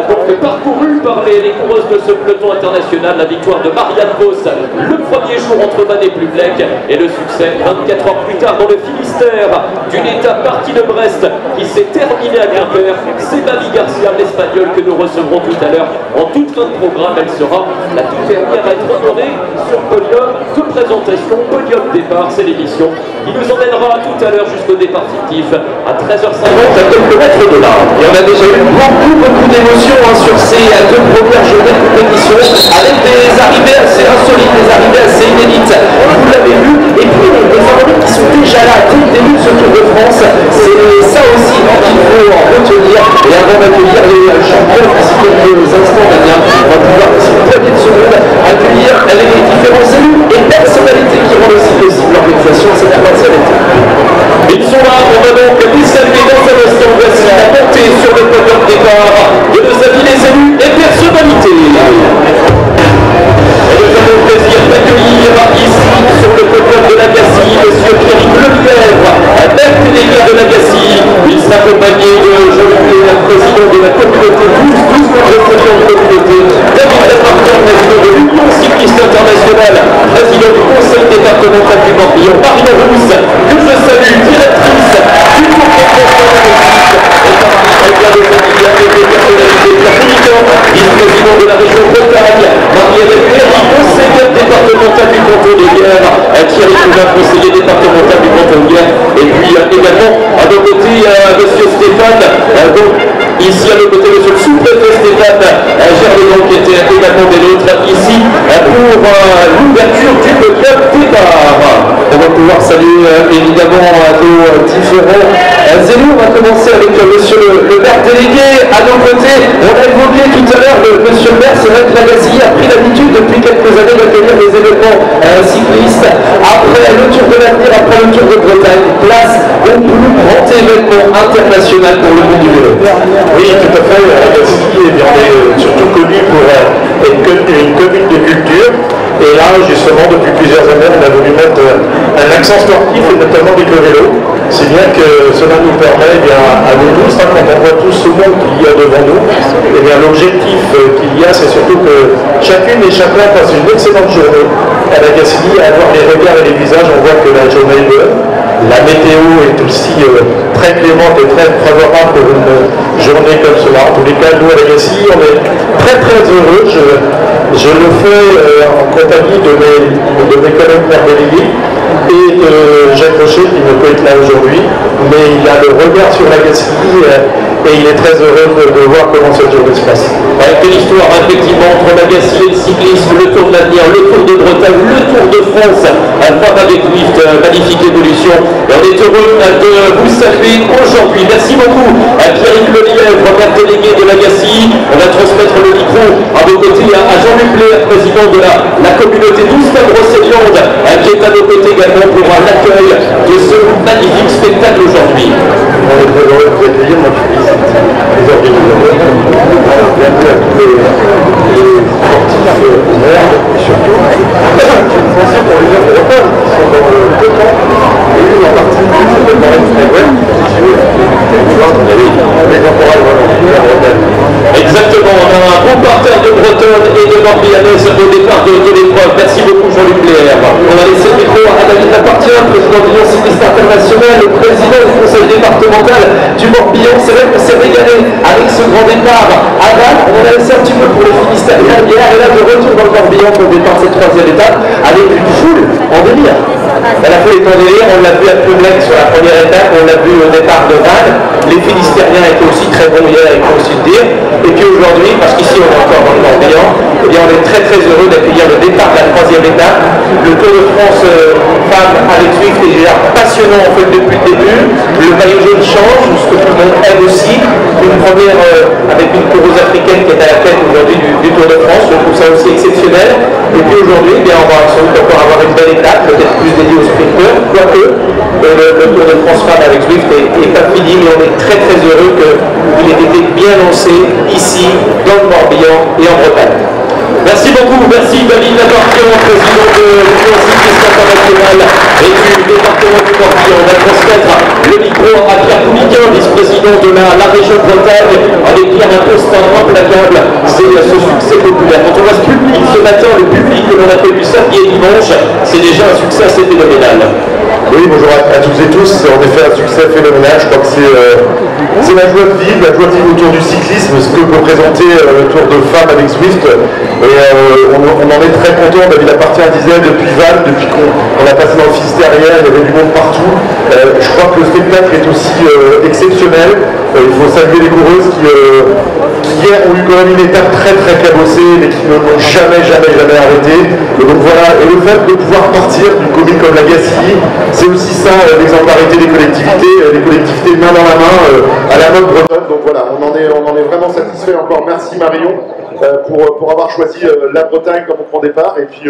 donc parcourues par les coureuses de ce peloton international. La victoire de Marianne Vos le premier jour entre Vannes et Plublec, et le succès 24 heures plus tard dans le Finistère d'une étape partie de Brest qui s'est terminée à Quimper. C'est Mavi Garcia, l'Espagnole, que nous recevrons tout à l'heure en toute fin de programme. Elle sera la toute dernière à être honorée sur podium de présentation, podium départ. C'est l'émission qui nous emmènera tout à l'heure jusqu'au départ fictif à 13h50 à quelques mètres de là. Et on a déjà eu beaucoup d'émotions sur ces 2 premières journées de compétition, avec des arrivées assez insolites, des arrivées assez inédites. Vous l'avez vu, et puis les favoris qui sont déjà là dès le début de ce Tour de France. C'est ça aussi qu'il faut en retenir. Et avant d'accueillir les champions d'ici quelques instants, Damien, on va pouvoir, d'ici une poignée de secondes, accueillir les différents élus et personnalités qui rendent aussi possible l'organisation de cette 3e étape. Ils sont là, on va donc les saluer dans un instant. Voici la montée sur le podium départ de nos amis les élus et personnalités. Et nous avons le plaisir d'accueillir ici sur le podium de Lagacy monsieur Pierrick Lefebvre, maire délégué de Lagacy. Il sera accompagné de Jean-Luc, président de la communauté 12 président de communauté, David Lamartin, président de l'Union cycliste internationale, président du conseil départemental du Morbihan, Marion Rousse, que je salue, directrice du Tour de France et parmi les personnalités républicains, vice-président de la région Bretagne, Marie-Hélène Perry, conseillère départementale du canton de Guerre, Thierry Poulin, conseiller départemental du canton de Guerre, et puis également à nos côtés monsieur Stéphane, donc ici à nos côtés monsieur le sous-préfet Stéphane Gerlegan, qui était également des nôtres ici pour l'ouverture du podium départ. On va pouvoir saluer évidemment nos différents élus. On va commencer avec monsieur le maire délégué à nos côtés. On a évoqué tout à l'heure monsieur le maire. C'est vrai que Lagacy a pris l'habitude depuis quelques années d'accueillir des événements cyclistes. Après le Tour de l'Avenir, après le Tour de Bretagne, place au plus grand événement international pour le monde du vélo. Oui, tout à fait. Lagacy est surtout connu pour une commune de culture. Et là, justement, depuis plusieurs années, on a voulu mettre un accent sportif et notamment avec le vélo. C'est bien que cela nous permet à nous tous, quand on voit tout ce monde qu'il y a devant nous, l'objectif qu'il y a, c'est surtout que chacune et chacun passe une excellente journée à Lagacy, à voir les regards et les visages. On voit que la journée est bonne. la météo est aussi très clémente et très favorable pour une journée comme cela. En tous les cas, nous à Legacy, on est très très heureux. Je le fais en compagnie de mes collègues merveilleux et de Jacques Rocher qui ne peut être là aujourd'hui, mais il a le regard sur Legacy et il est très heureux de voir comment cette journée se passe. Quelle histoire effectivement entre Legacy et le cyclisme, le Tour de l'Avenir, le Tour de Bretagne, le Tour de France, femme avec Zwift, magnifique évolution. Et on est heureux de vous saluer aujourd'hui. Merci beaucoup à Pierrick Lelièvre, maire délégué de Legacy. On va transmettre le micro à vos côtés à Jean-Luc Blair, président de la communauté 12 Brocéliande, qui est à nos côtés également pour l'accueil de ce magnifique spectacle aujourd'hui. On est très heureux de vous accueillir, moi je félicite les organisateurs, bienvenue à tous les sportifs maires et surtout pensez pour les heures de repas qui sont dans le peloton et une en partie qui s'appelle Marine Snagwell qui les encourage vraiment. Exactement, on a un bon parterre de Bretonnes et de Morbihanaises au départ de l'épreuve. Merci beaucoup Jean-Luc Blair. On va laisser le micro à David Lapartien, président de l'Union cycliste internationale, le président du conseil départemental du Morbihan. C'est vrai qu'on s'est régalé avec ce grand départ à Vannes. On en a laissé un petit peu pour les Finistériens hier et là de retour dans le Morbihan pour le départ de cette troisième étape avec une foule en délire. La foule est en délire, on l'a vu à Ploublec sur la première étape, on l'a vu au départ de Vannes. Les Finistériens étaient aussi très bons hier, il faut aussi le dire. Et puis aujourd'hui, parce qu'ici on est encore dans le Morbihan, eh bien on est très très heureux d'accueillir le départ de la troisième étape. Le Tour de France femmes avec Zwift est déjà passionnant en fait depuis le début. Le maillot jaune change, ce que tout le monde aime aussi. Une première avec une coureuse africaine qui est à la tête aujourd'hui du Tour de France, je trouve ça aussi exceptionnel. Et puis aujourd'hui, eh bien on va sans doute encore avoir une belle étape, peut-être plus dédiée aux sprinteurs, quoique le Tour de France femmes avec Zwift n'est pas fini, mais on est très très heureux qu'il ait été bien lancé ici, dans le Morbihan et en Bretagne. Merci beaucoup, merci David Lapartien, président de l'Union cycliste internationale et du département du Morbihan. On va transmettre le micro à Pierre Couliquin, vice-président de la région Bretagne, avec Pierre un poste implacable. C'est ce succès populaire. Quand on voit ce public ce matin, le public que l'on a fait du samedi et dimanche, c'est déjà un succès assez phénoménal. Oui, bonjour à toutes et tous. C'est en effet un succès phénoménal. Je crois que c'est la joie de vivre autour du cyclisme, ce que peut présenter le Tour de femmes avec Zwift. Et on en est très content. David Lapartien disait depuis Vannes, depuis qu'on a passé dans le Finistère hier, il y avait du monde partout. Je crois que le spectacle est aussi exceptionnel. Il faut saluer les coureuses qui hier ont eu quand même une étape très très cabossée, mais qui ne l'ont jamais arrêté. Et donc voilà, et le fait de pouvoir partir d'une commune comme Legacy, c'est aussi ça l'exemplarité des collectivités main dans la main à la mode bretonne. Donc voilà, on en est vraiment satisfait. Encore merci Marion pour avoir choisi la Bretagne comme point de départ et puis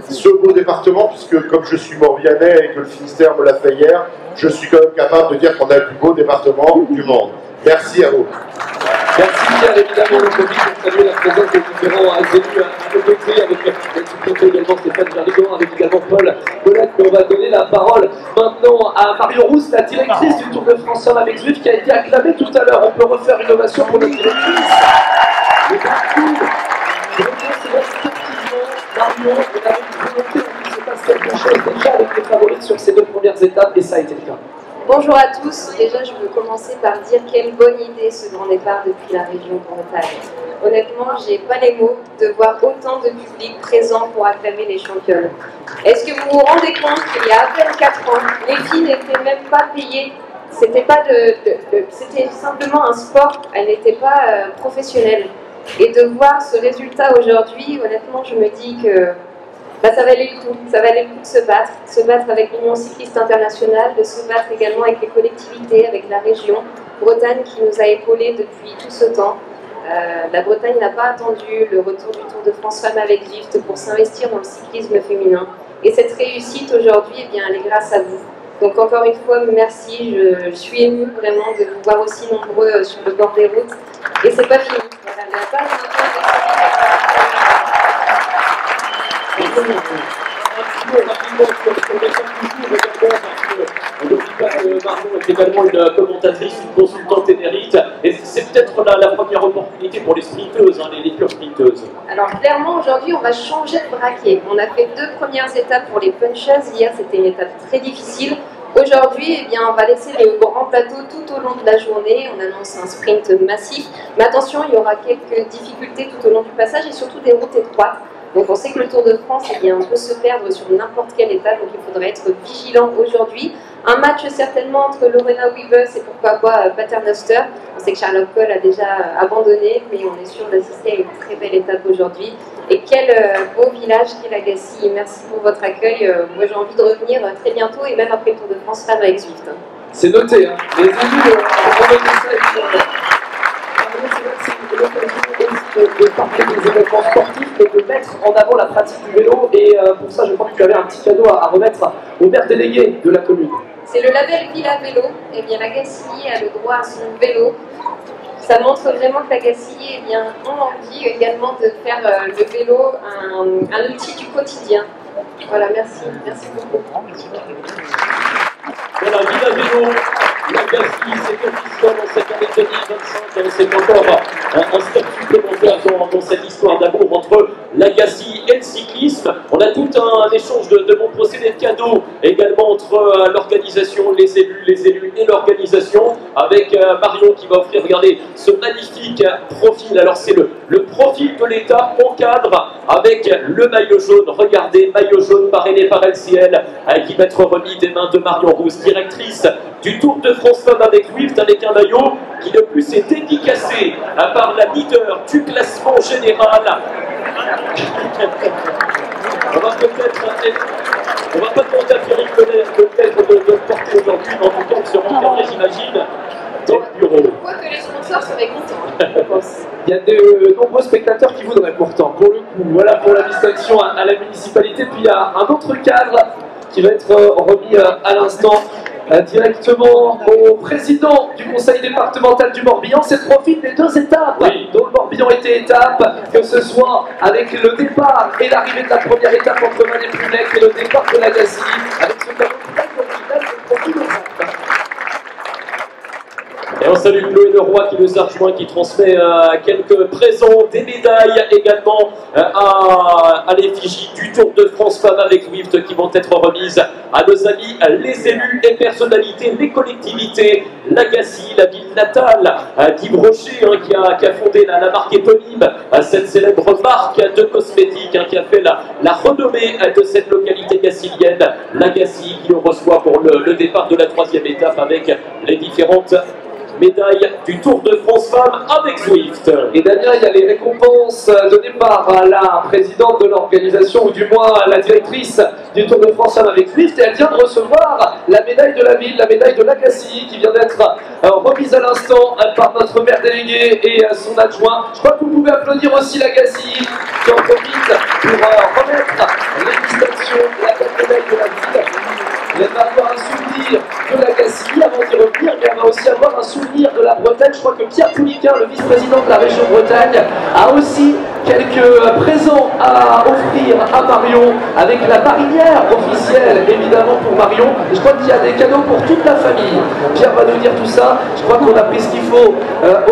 ce beau département, puisque comme je suis morbihanais et que le Finistère me l'a fait hier, je suis quand même capable de dire qu'on a le plus beau département du monde. Merci à vous. Merci Pierre, évidemment, le public pour saluer la présence des différents élus à nos côtés, avec le également Stéphane Jardigan, avec également Paul Bolette. Mais on va donner la parole maintenant à Marion Rousse, la directrice du Tour de France avec Zwift, qui a été acclamée tout à l'heure. On peut refaire une ovation pour notre directrice. Le parcours, je remercie respectivement Marion, on avait une volonté qu'il se passe quelque chose déjà avec les favorites sur ces deux premières étapes, et ça a été le cas. Bonjour à tous. Déjà, je veux commencer par dire quelle bonne idée ce grand départ depuis la région Bretagne. Honnêtement, j'ai pas les mots de voir autant de public présent pour acclamer les championnes. Est-ce que vous vous rendez compte qu'il y a à peine 4 ans, les filles n'étaient même pas payées? C'était simplement un sport, elles n'étaient pas professionnelles. Et de voir ce résultat aujourd'hui, honnêtement, je me dis que ça valait le coup. Ça valait le coup de se battre avec l'Union cycliste internationale, de se battre également avec les collectivités, avec la région Bretagne qui nous a épaulés depuis tout ce temps. La Bretagne n'a pas attendu le retour du Tour de France Femmes avec Zwift pour s'investir dans le cyclisme féminin. Et cette réussite aujourd'hui, eh bien, elle est grâce à vous. Donc encore une fois, merci. Je suis émue vraiment de vous voir aussi nombreux sur le bord des routes. Et c'est pas fini. Voilà, il n'y a pas Marion est également une commentatrice, une consultante émérite, et c'est peut-être la première opportunité pour les sprinteuses, les pures sprinteuses. Alors clairement aujourd'hui on va changer de braquet. On a fait 2 premières étapes pour les puncheuses. Hier c'était une étape très difficile. Aujourd'hui, eh bien, on va laisser le grand plateau tout au long de la journée. On annonce un sprint massif. Mais attention, il y aura quelques difficultés tout au long du passage et surtout des routes étroites. Donc on sait que le Tour de France, eh bien, on peut se perdre sur n'importe quelle étape, donc il faudrait être vigilant aujourd'hui. Un match certainement entre Lorena Wiebes et pourquoi pas Paternoster. On sait que Charlotte Cole a déjà abandonné, mais on est sûr d'assister à une très belle étape aujourd'hui. Et quel beau village qu'est l'Agassi. Merci pour votre accueil. Moi j'ai envie de revenir très bientôt et même après le Tour de France Femmes avec Zwift. C'est noté, hein. Les élus de parler des événements sportifs et de mettre en avant la pratique du vélo. Et pour ça, je crois que tu avais un petit cadeau à remettre au maire délégué de la commune. C'est le label Villa Vélo. Eh bien, l'Agassi a le droit à son vélo. Ça montre vraiment que l'Agassi a envie également de faire le vélo un outil du quotidien. Voilà, merci. Merci beaucoup. Voilà, Villa Vélo, l'Agassi, c'est officiel en cette année 2025. C'est encore un step supplémentaire dans cette histoire d'amour entre l'Agassi et le cyclisme. On a tout un échange de bons procédés de cadeaux également entre l'organisation, les élus et l'organisation, avec Marion qui va offrir, regardez, ce magnifique profil. Alors c'est le profil de l'État en cadre avec le maillot jaune. Regardez, maillot jaune parrainé par LCL qui va être remis des mains de Marion Rousse, directrice du Tour de France Femmes avec Zwift, avec un maillot qui de plus est dédicacé par la leader du classement général. On va va pas demander à Pierrick peut-être de le porter aujourd'hui, mais en tout cas, il sera encadré, j'imagine, dans le bureau. Je crois que les sponsors seraient contents, je pense. Il y a de nombreux spectateurs qui voudraient pourtant, pour le coup. Voilà pour la distinction à la municipalité. Puis il y a un autre cadre qui va être remis à l'instant directement au président du conseil départemental du Morbihan. C'est le profil des deux étapes dont le Morbihan était étape, que ce soit avec le départ et l'arrivée de la première étape entre Vannes et Prunec et le départ de l'Agassi, avec ce cadeau de profil des étapes. Et on salue Chloé Leroy qui nous a rejoint, qui transmet quelques présents, des médailles également à l'effigie du Tour de France Femmes avec Zwift qui vont être remises à nos amis, les élus et personnalités, les collectivités, l'Agassi, la ville natale d'Yves Rocher qui a fondé la marque éponyme, cette célèbre marque de cosmétiques qui a fait la renommée de cette localité gassilienne, l'Agassi qui le reçoit pour le départ de la 3e étape avec les différentes médaille du Tour de France Femmes avec Zwift. Et Damien, il y a les récompenses données par la présidente de l'organisation, ou du moins la directrice du Tour de France Femmes avec Zwift, et elle vient de recevoir la médaille de la ville, la médaille de l'Agassi, qui vient d'être remise à l'instant par notre maire délégué et son adjoint. Je crois que vous pouvez applaudir aussi l'Agassi, qui en profite pour remettre les distinctions, la médaille de la ville. Elle va avoir un souvenir de l'Agassi avant d'y revenir, mais elle va aussi avoir un souvenir de la Bretagne. Je crois que Pierre Pouliquin, le vice-président de la région Bretagne, a aussi quelques présents à offrir à Marion, avec la marinière officielle, évidemment, pour Marion. Et je crois qu'il y a des cadeaux pour toute la famille. Pierre va nous dire tout ça. Je crois qu'on a pris ce qu'il faut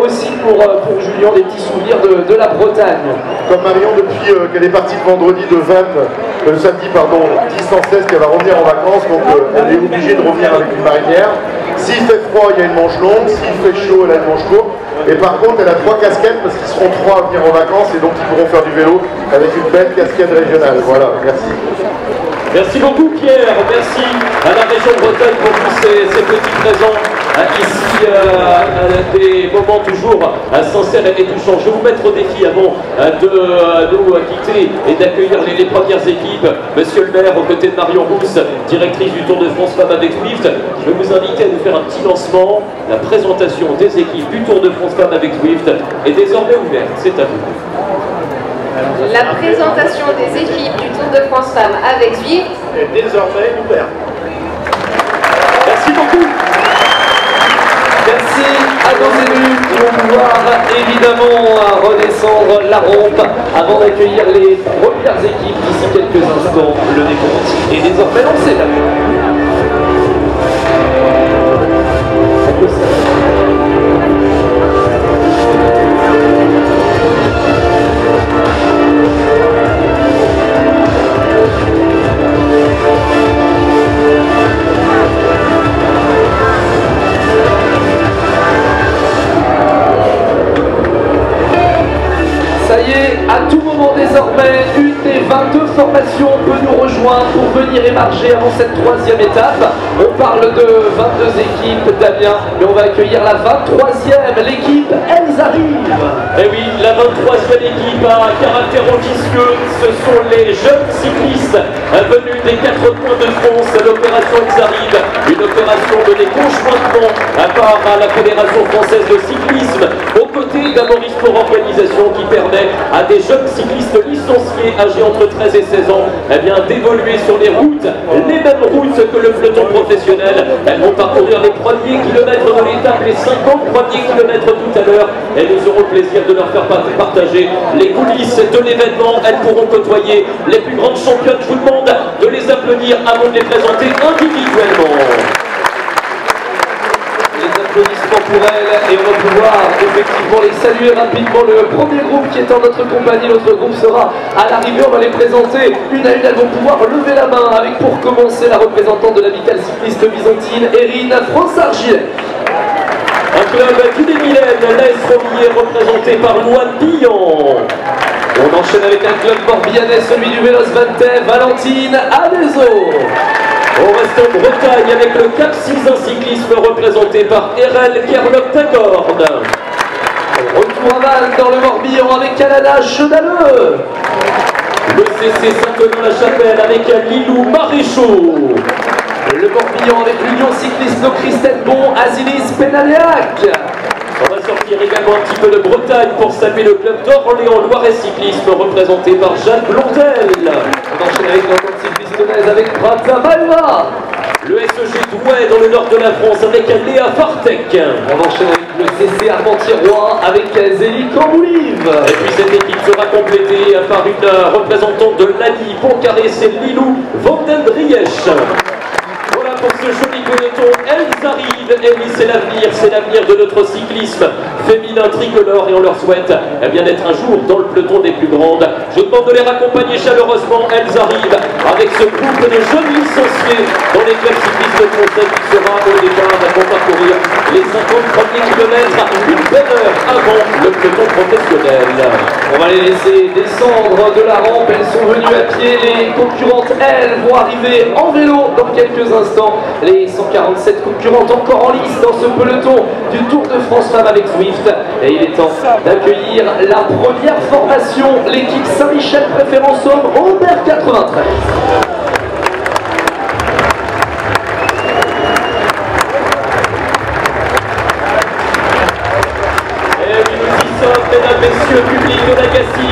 aussi pour Julien, des petits souvenirs de la Bretagne. Comme Marion, depuis qu'elle est partie le vendredi de Vannes, le samedi, pardon, 10-16, qu'elle va revenir en vacances, donc elle est obligée de revenir avec une marinière. S'il fait froid, il y a une manche longue, s'il fait chaud, elle a une manche courte. Et par contre, elle a 3 casquettes parce qu'ils seront 3 à venir en vacances et donc ils pourront faire du vélo avec une belle casquette régionale. Voilà, merci. Merci beaucoup Pierre, merci à la région Bretagne pour tous ces petits présents. Ici, des moments toujours sincères et touchants. Je vais vous mettre au défi avant de nous quitter et d'accueillir les premières équipes. Monsieur le maire, aux côtés de Marion Rousse, directrice du Tour de France Femmes avec Zwift, je vais vous inviter à nous faire un petit lancement. La présentation des équipes du Tour de France Femmes avec Zwift est désormais ouverte. C'est à vous. La présentation des équipes du Tour de France Femmes avec Zwift est désormais ouverte. Merci beaucoup. Merci à nos élus qui vont pouvoir évidemment redescendre la rampe avant d'accueillir les premières équipes d'ici quelques instants. Le décompte est désormais lancé. 22 formations peut nous rejoindre pour venir émarger avant cette 3e étape. On parle de 22 équipes, Damien, mais on va accueillir la 23e, l'équipe Elles arrivent. Et oui, la 23e équipe a un caractère ambitieux, ce sont les jeunes cyclistes venus des 4 coins de France. L'opération Elles arrivent, une opération menée conjointement par la Fédération française de cyclisme, aux côtés d'Amoris Sport Organisation, qui permet à des jeunes cyclistes licenciés âgés entre 13 et 16 ans d'évoluer sur les routes, les mêmes routes que le peloton professionnel. Elles vont parcourir les premiers kilomètres de l'étape, les 50 premiers kilomètres tout à l'heure, et nous aurons le plaisir de leur faire partager les coulisses de l'événement. Elles pourront côtoyer les plus grandes championnes. Je vous demande de les applaudir avant de les présenter individuellement. Applaudissements pour elle, et on va pouvoir effectivement les saluer rapidement. Le premier groupe qui est en notre compagnie, notre groupe sera à l'arrivée. On va les présenter une à une. Elles vont pouvoir lever la main avec, pour commencer, la représentante de l'amicale cycliste byzantine, Erin Fransart-Gillet. Un club Guidé-Mylène, l'AS Romillet, représenté par Loan Billon. On enchaîne avec un club morbihanais, celui du Vélos Vantais, Valentine Adezo. On reste en Bretagne avec le Cap Cisin cyclisme représenté par Erel Kerlock-Tacorde. Retour à Vannes dans le Morbihan avec Canada Chedaleux. Le CC Saint-Quentin-la-Chapelle avec Lilou Maréchaux. Le Morbihan avec l'Union cycliste de Christelle-Bon, Azilis Pénaléac. On va sortir également un petit peu de Bretagne pour saluer le club d'Orléans-Loiret cyclisme représenté par Jeanne Blondel. On enchaîne avec l'entente cycliste lyonnaise avec Prata Maeva. Le SEG Douai dans le nord de la France avec Léa Fartek. On enchaîne avec le CC Armentières-Rouen avec Zélie Camboulive. Et puis cette équipe sera complétée par une représentante de l'ANI Pontcarré, c'est Lilou Vandendrièche. Voilà pour ce joli peloton. Elles arrivent, et oui, c'est l'avenir de notre cyclisme féminin tricolore, et on leur souhaite d'être un jour dans le peloton des plus grandes. Je vous demande de les raccompagner chaleureusement. Elles arrivent avec ce groupe de jeunes licenciés dans les clubs cyclistes français qui sera au départ pour parcourir les 50 premiers kilomètres, une bonne heure avant le peloton professionnel. On va les laisser descendre de la rampe. Elles sont venues à pied. Les concurrentes, elles, vont arriver en vélo dans quelques instants. Les 147 concurrentes encore en lice dans ce peloton du Tour de France Femmes avec Zwift. Et il est temps d'accueillir la première formation, l'équipe Saint-Michel Préférence Homme Aubert 93. Mesdames, messieurs, public de l'Agassi,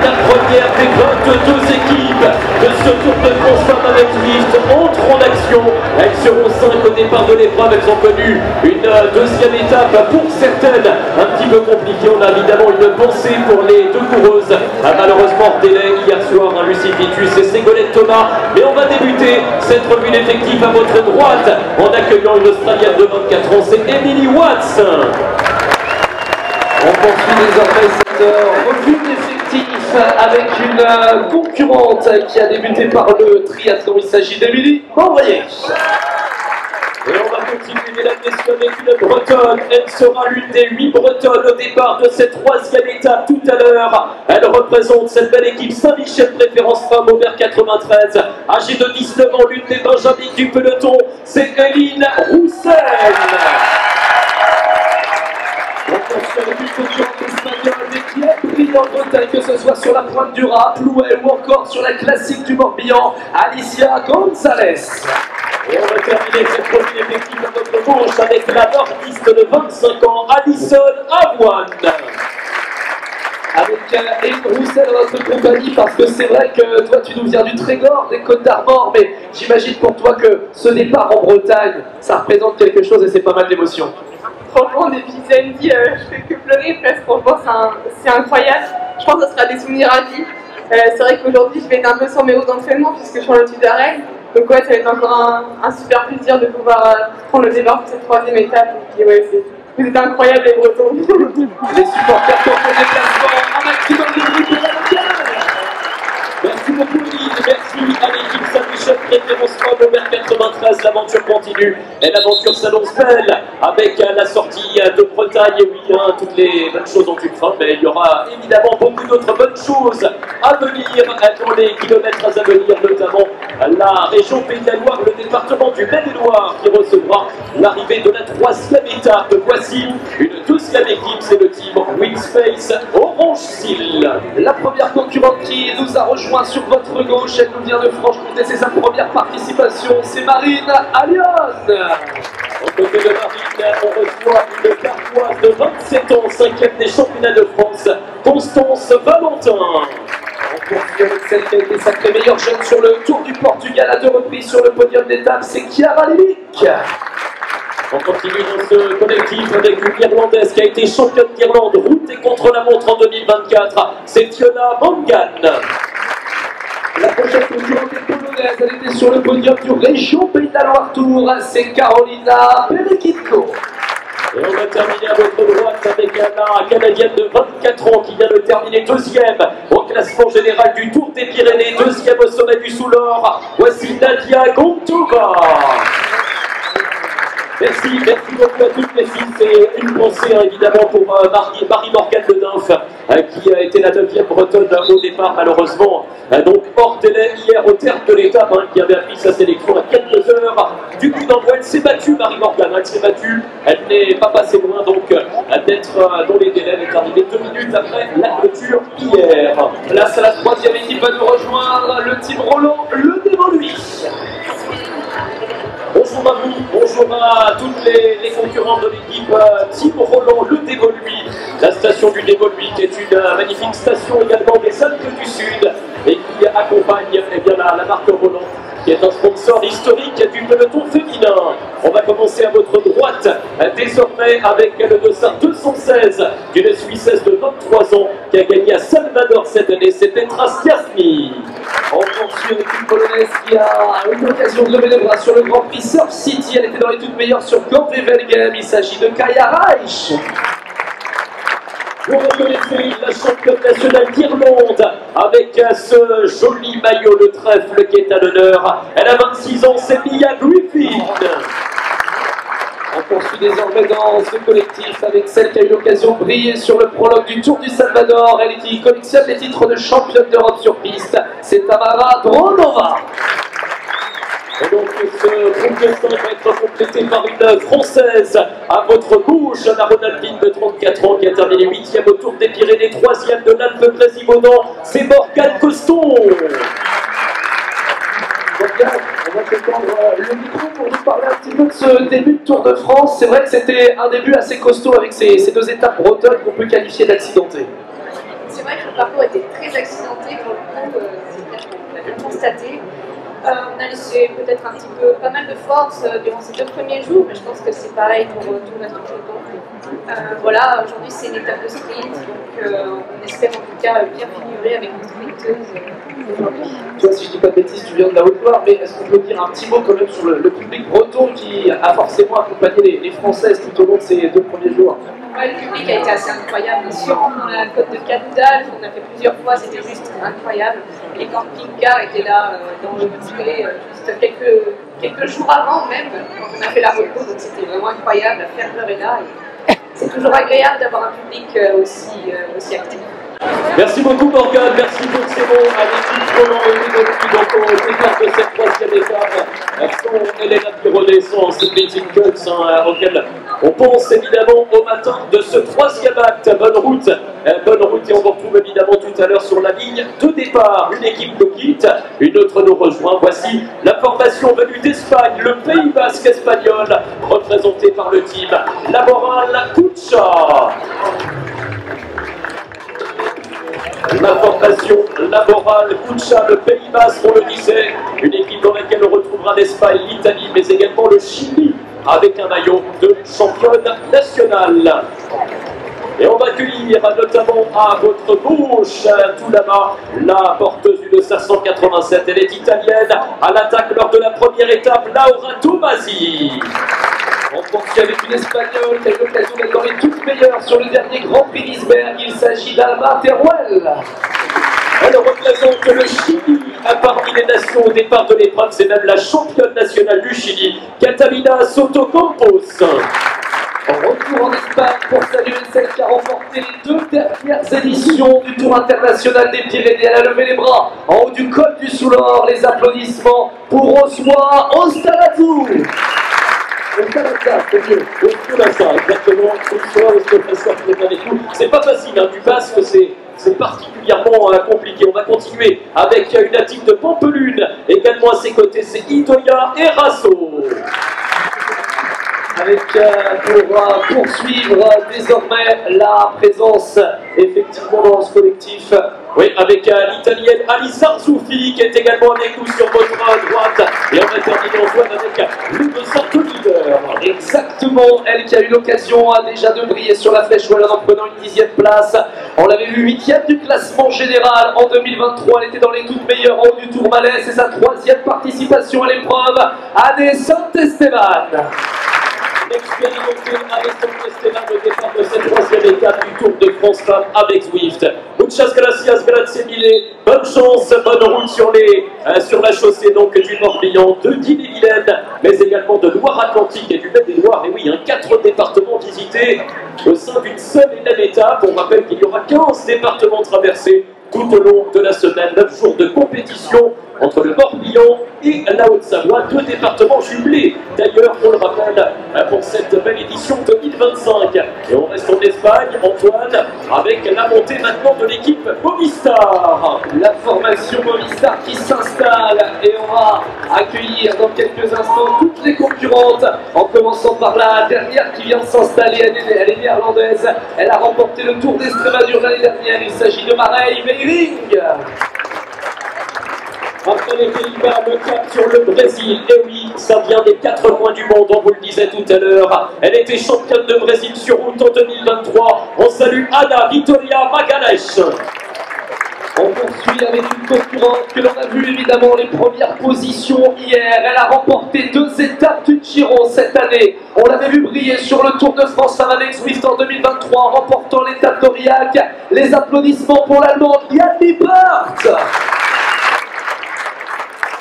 la première des 22 équipes de ce Tour de France Femmes avec Zwift entre en action. Elles seront 5 au départ de l'épreuve. Elles ont connu une deuxième étape pour certaines un petit peu compliquée. On a évidemment une pensée pour les deux coureuses. Malheureusement, délai hier soir, Lucie Vitus et Ségolène Thomas. Mais on va débuter cette revue d'effectifs à votre droite en accueillant une Australienne de 24 ans, c'est Emily Watts. On poursuit désormais cette revue d'effectifs avec une concurrente qui a débuté par le triathlon. Il s'agit d'Émilie Envoyé. Et on va continuer, mesdames, messieurs, avec une Bretonne. Elle sera l'une des 8 Bretonnes au départ de cette 3e étape tout à l'heure. Elle représente cette belle équipe Saint-Michel Préférence Femmes Aubert 93. Âgée de 19 ans, l'une des benjamines du peloton, c'est Eline Roussel. On construit avec une concurrente espagnole, mais qui a brillé en Bretagne, que ce soit sur la pointe du Rap, Louet ou encore sur la classique du Morbihan, Alicia Gonzalez. Et on va terminer cette première effective à notre gauche avec la nordiste de 25 ans, Alison Avoine. Avec Eline Roussel dans notre compagnie, parce que c'est vrai que toi tu nous viens du Trégor, des Côtes d'Armor, mais j'imagine pour toi que ce départ en Bretagne, ça représente quelque chose et c'est pas mal d'émotion. Franchement, depuis samedi, je fais que pleurer presque. Franchement, c'est incroyable. Je pense que ça sera des souvenirs à vie. C'est vrai qu'aujourd'hui, je vais être un peu sans mes hauts d'entraînement puisque je suis en études d'arrêt. Donc ouais, ça va être encore un super plaisir de pouvoir prendre le départ pour cette 3e étape. Et puis ouais, vous êtes incroyables les Bretons. Les supporters pour le déplacement, un maximum de bruit pour la locale. Merci beaucoup Lille, merci à l'équipe Saint-Michel Préférence Femmes Aubert 93. L'aventure continue et l'aventure s'annonce belle. avec la sortie de Bretagne. Et oui, hein, toutes les bonnes choses ont une fin, mais il y aura évidemment beaucoup d'autres bonnes choses à venir dans les kilomètres à venir, notamment la région Pays de la Loire, le département du Maine-et-Loire qui recevra l'arrivée de la 3e étape. Voici une 2e équipe, c'est le team Winspace Orange Seal. La première concurrente qui nous a rejoint sur votre gauche, elle nous vient de Franche-Comté, c'est sa première participation, c'est Marine Allione. Au côté de Marine, on reçoit une Cartoise de 27 ans, 5e des championnats de France, Constance Valentin. On poursuit avec celle qui a été sacrée meilleure jeune sur le Tour du Portugal à 2 reprises sur le podium d'étape, c'est Chiara Lelic. On continue dans ce collectif avec une Irlandaise qui a été championne d'Irlande route et contre la montre en 2024, c'est Fiona Mangan. La prochaine concurrente est polonaise, elle était sur le podium du Région Pays de la Loire Tour, c'est Carolina Pelekitko. Et on va terminer à votre droite avec la Canadienne de 24 ans qui vient de terminer 2e au classement général du Tour des Pyrénées, 2e au sommet du Soulor. Voici Nadia Gontova. Merci beaucoup à toutes les filles. C'est une pensée évidemment pour Marie-Morgane Le Dinf qui a été la 9e bretonne au départ, malheureusement donc hors délai hier au terme de l'étape, qui avait appris sa sélection à quelques heures du coup d'envoi. Elle s'est battue, Marie-Morgane, elle s'est battue, elle n'est pas passée loin donc d'être dans les délais. Elle est arrivée 2 minutes après la clôture hier. Place à la 3e équipe va nous rejoindre, le team Roland Le Dévoluy. Bonjour à vous, bonjour à toutes les concurrents de l'équipe Team Roland Le Dévoluy. La station du Dévoluy qui est une magnifique station également des Alpes du Sud et qui accompagne la marque Roland, qui est un sponsor historique du peloton féminin. On va commencer à votre droite, désormais avec le dossard 216 d'une Suissesse de 23 ans qui a gagné à Salvador cette année, c'est Petra Stiasny. On poursuit avec une polonaise qui a eu l'occasion de lever les bras sur le Grand Prix Surf City. Elle était dans les toutes meilleures sur Gand-Wevelgem. Il s'agit de Kaya Reich. Vous reconnaissez la championne nationale d'Irlande avec ce joli maillot de trèfle qui est à l'honneur. Elle a 26 ans, c'est Mia Griffin. On poursuit désormais dans ce collectif avec celle qui a eu l'occasion de briller sur le prologue du Tour du Salvador. Elle qui collectionne les titres de championne d'Europe sur piste. C'est Tamara Dronova. Et donc ce groupe de 5 va être complété par une Française à votre gauche, la Ronaldine de 34 ans qui a terminé 8e au Tour des Pyrénées, 3e de l'Alpe Grésivaudan, c'est Morgane Coston. Morgane, on va te prendre le micro pour nous parler un petit peu de ce début de Tour de France. C'est vrai que c'était un début assez costaud avec ces 2 étapes bretonnes qu'on peut qualifier d'accidentées. C'est vrai que le parcours était très accidenté pour le coup, on l'a bien constaté. On a laissé peut-être un petit peu pas mal de force durant ces 2 premiers jours, mais je pense que c'est pareil pour tout notre peloton. Voilà, aujourd'hui c'est une étape de sprint, donc on espère en tout cas bien figurer avec une sprinteuse aujourd'hui. Toi, si je dis pas de bêtises, tu viens de la Haute-Loire, mais est-ce qu'on peut dire un petit mot quand même sur le public breton qui a forcément accompagné les Françaises tout au long de ces 2 premiers jours? Ouais, le public a été assez incroyable, surtout dans la côte de Cap-d'Alpes, on a fait plusieurs fois, c'était juste incroyable. Les camping-cars étaient là dans le Tiré juste quelques jours avant même, quand on a fait la repos, donc c'était vraiment incroyable, la ferveur est là. Et c'est toujours agréable d'avoir un public aussi actif. Merci beaucoup Morgane, merci pour ces mots à l'équipe Roland Le Dévoluy. Donc on départ de cette 3e étape, son Elena Pironet, son Blazing Cuts, auquel on pense évidemment au matin de ce 3e acte. Bonne route et on vous retrouve évidemment tout à l'heure sur la ligne de départ. Une équipe nous quitte, une autre nous rejoint. Voici la formation venue d'Espagne, le Pays Basque espagnol, représenté par le team Laboral Cucha. La formation Laboral Cucha, le Pays Basque, on le disait, une équipe dans laquelle on retrouvera l'Espagne, l'Italie, mais également le Chili, avec un maillot de championne nationale. Et on va accueillir notamment à votre gauche, tout là-bas, la porteuse du 587. Elle est italienne, à l'attaque lors de la première étape, Laura Tomasi. On poursuit avec une Espagnole qui a eu l'occasion d'être dans les toutes meilleures sur le dernier Grand Prix d'Isberg. Il s'agit d'Alma Teruel. Elle représente le Chili parmi les nations au départ de l'épreuve. C'est même la championne nationale du Chili, Catalina Soto Campos. Retour en Espagne pour saluer celle qui a remporté les 2 dernières éditions du Tour international des Pyrénées. Elle a levé les bras en haut du col du Soulor. Les applaudissements pour Osmoa Ostalazu. Exactement. C'est pas facile, hein, du basque, c'est particulièrement compliqué. On va continuer avec une native de Pampelune. Également à ses côtés, c'est Itoya Eraso. Avec pour poursuivre désormais la présence effectivement dans ce collectif. Oui, avec l'italienne Alissa Arzoufi qui est également avec nous sur votre droite. Et on va terminer Antoine avec le centre leader. Exactement, elle qui a eu l'occasion déjà de briller sur la flèche wallonne en prenant une 10e place. On l'avait vu 8e du classement général en 2023. Elle était dans les toutes meilleures en haut du Tourmalet. C'est sa 3e participation à l'épreuve. Anne Sant-Esteban. Expérimenté avec son Esteban au départ de cette 3e étape du Tour de France Femmes avec Zwift. Muchas gracias, grazie mille. Bonne chance, bonne route sur la chaussée donc du Morbihan, de d'Ille-et-Vilaine, mais également de Loire-Atlantique et du Maine-et-Loire. Et oui, 4 départements visités au sein d'une seule et même étape. On rappelle qu'il y aura 15 départements traversés tout au long de la semaine, 9 jours de compétition entre le Morbihan et la Haute-Savoie, 2 départements jumelés. D'ailleurs, on le rappelle, pour cette belle édition 2025. Et on reste en Espagne, Antoine, avec la montée maintenant de l'équipe Movistar. La formation Movistar qui s'installe et on va accueillir dans quelques instants toutes les concurrentes, en commençant par la dernière qui vient de s'installer, elle est néerlandaise. Elle a remporté le Tour d'Estrémadure l'année dernière, il s'agit de Mareille Meiring. Après les Pays-Bas, le cap sur le Brésil. Et oui, ça vient des 4 coins du monde, on vous le disait tout à l'heure. Elle était championne de Brésil sur route en 2023. On salue Ana Vitória Magalhães. On poursuit avec une concurrente que l'on a vu évidemment les premières positions hier. Elle a remporté 2 étapes du Giro cette année. On l'avait vu briller sur le Tour de France avec Zwift en 2023 en remportant l'étape d'Aurillac. Les applaudissements pour l'Allemande Yann Lippert.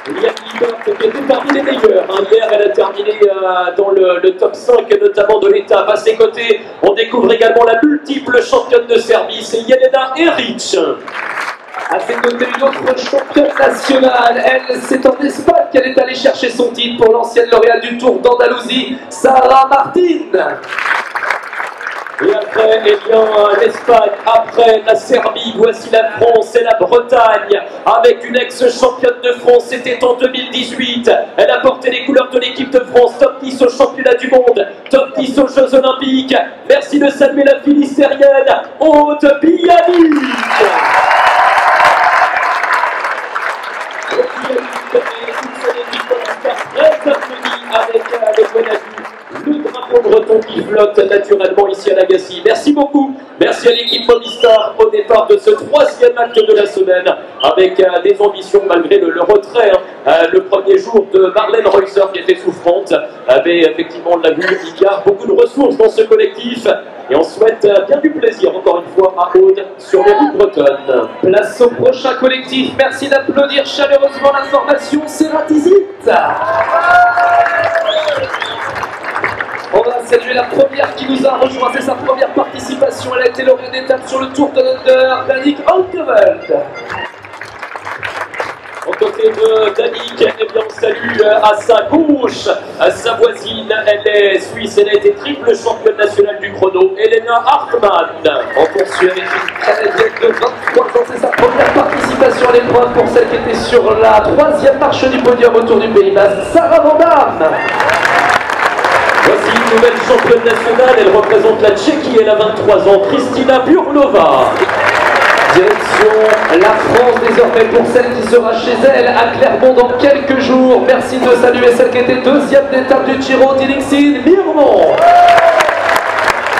Yann Lippert qui était parmi les meilleurs. Hier, elle a terminé dans le top 5, notamment de l'étape. À ses côtés, on découvre également la multiple championne de Serbie, c'est Jelena Eric. À ses côtés, une autre championne nationale. Elle, c'est en Espagne qu'elle est allée chercher son titre pour l'ancienne lauréate du Tour d'Andalousie, Sara Martin. Et après, eh bien, l'Espagne, après la Serbie, voici la France et la Bretagne, avec une ex-championne de France, c'était en 2018. Elle a porté les couleurs de l'équipe de France, top 10 au championnat du monde, top 10 aux Jeux Olympiques. Merci de saluer la Finistérienne, Aude Bianic. Avec le drapeau breton qui flotte naturellement ici à l'Agassi. Merci beaucoup. Merci à l'équipe Movistar au départ de ce 3e acte de la semaine avec des ambitions malgré le retrait. Le premier jour de Marlène Reusser qui était souffrante. Mais effectivement, on l'a vu, il y a beaucoup de ressources dans ce collectif. Et on souhaite bien du plaisir, encore une fois, à Aude sur les routes bretonnes. Place au prochain collectif. Merci d'applaudir chaleureusement la formation Serratizit. On va saluer la première qui nous a rejoint. C'est sa première participation. Elle a été lauréate d'étape sur le Tour de l'Under, Danique Alkeveld. Aux côtés de Danique, eh bien, on salue à sa gauche sa voisine, elle est suisse, elle a été triple championne nationale du chrono, Elena Hartmann. On poursuit avec une Canadienne de 23 ans, c'est sa première participation à l'épreuve pour celle qui était sur la 3e marche du podium autour du Pays Basque, Sarah Van Damme. Voici une nouvelle championne nationale, elle représente la Tchéquie, elle a 23 ans, Kristina Burnova. Direction la France désormais pour celle qui sera chez elle à Clermont dans quelques jours. Merci de saluer celle qui était 2e d'étape du Giro, Dilixine Mirmont.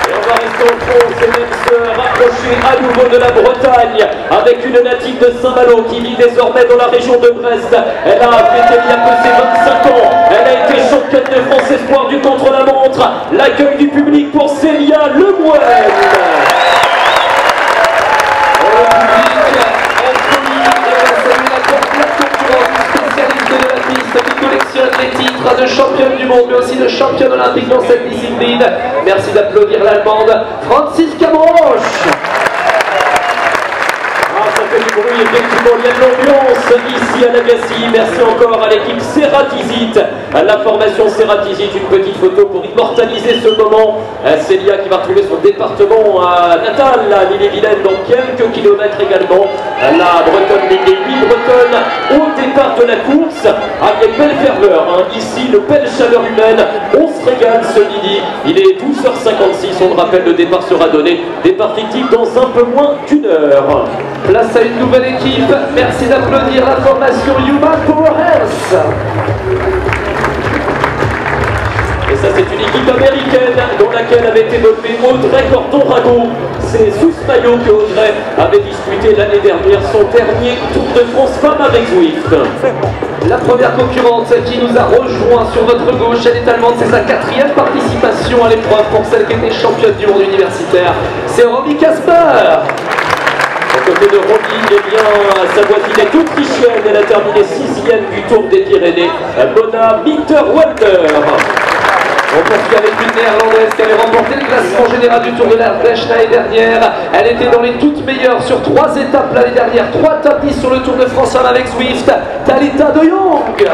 Et on va rester au fond et même se rapprocher à nouveau de la Bretagne avec une native de Saint-Malo qui vit désormais dans la région de Brest. Elle a fêté il y a peu ses 25 ans. Elle a été championne de France espoir du contre-la-montre. L'accueil du public pour Célia Lemoine. Les titres de championne du monde mais aussi de championne olympique dans cette discipline. Merci d'applaudir l'Allemande Franziska Brosch. Ça fait du bruit, effectivement, il y a de l'ambiance ici à Lagacy. Merci encore à l'équipe Ceratizit, à la formation Ceratizit. Une petite photo pour immortaliser ce moment. Célia qui va retrouver son département natal, l'Ille-et-Vilaine, dans quelques kilomètres également. La Bretonne, les 8 Bretonnes au départ de la course. Avec belle ferveur, hein. Ici, de belle chaleur humaine. On se régale ce midi. Il est 12h56. On le rappelle, le départ sera donné. Départ fictif dans un peu moins d'une heure. Place à une nouvelle équipe. Merci d'applaudir la formation Human Powerhouse. Et ça, c'est une équipe américaine dans laquelle avait été nommé Audrey Cordon-Rago. C'est sous ce maillot que Audrey avait disputé l'année dernière son dernier Tour de France femme avec Zwift. La première concurrente qui nous a rejoint sur votre gauche, elle est allemande, c'est sa 4e participation à l'épreuve pour celle qui était championne du monde universitaire. C'est Romy Kasper. Au côté de Romy, eh bien, sa voisine est autrichienne, elle a terminé 6e du Tour des Pyrénées, Mona Mitterwalder. On poursuit avec une néerlandaise qui avait remporté le classement général du Tour de l'Ardèche l'année dernière. Elle était dans les toutes meilleures sur 3 étapes l'année dernière, 3 top 10 sur le Tour de France avec Zwift, Talita de Jong.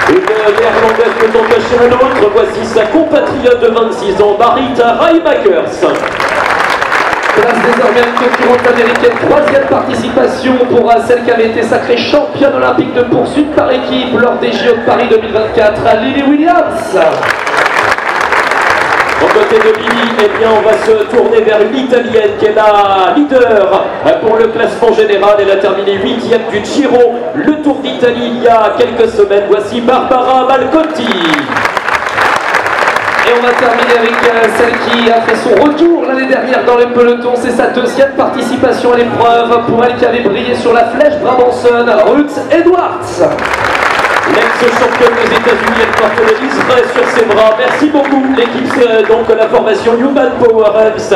Une néerlandaise peut en cacher un autre, voici sa compatriote de 26 ans, Marita Reimakers. Place désormais à une concurrente américaine, 3e participation pour celle qui avait été sacrée championne olympique de poursuite par équipe lors des JO de Paris 2024, Lily Williams. Au côté de Lily, eh bien, on va se tourner vers une Italienne qui est la leader pour le classement général. Elle a terminé 8e du Giro, le Tour d'Italie il y a quelques semaines. Voici Barbara Malcotti. Et on va terminer avec celle qui a fait son retour l'année dernière dans le peloton. C'est sa 2e participation à l'épreuve pour elle qui avait brillé sur la flèche Brabanson, Ruth Edwards. L'ex-championne des États-Unis, elle porte le liseré sur ses bras. Merci beaucoup, l'équipe, donc la formation Human Powerhouse,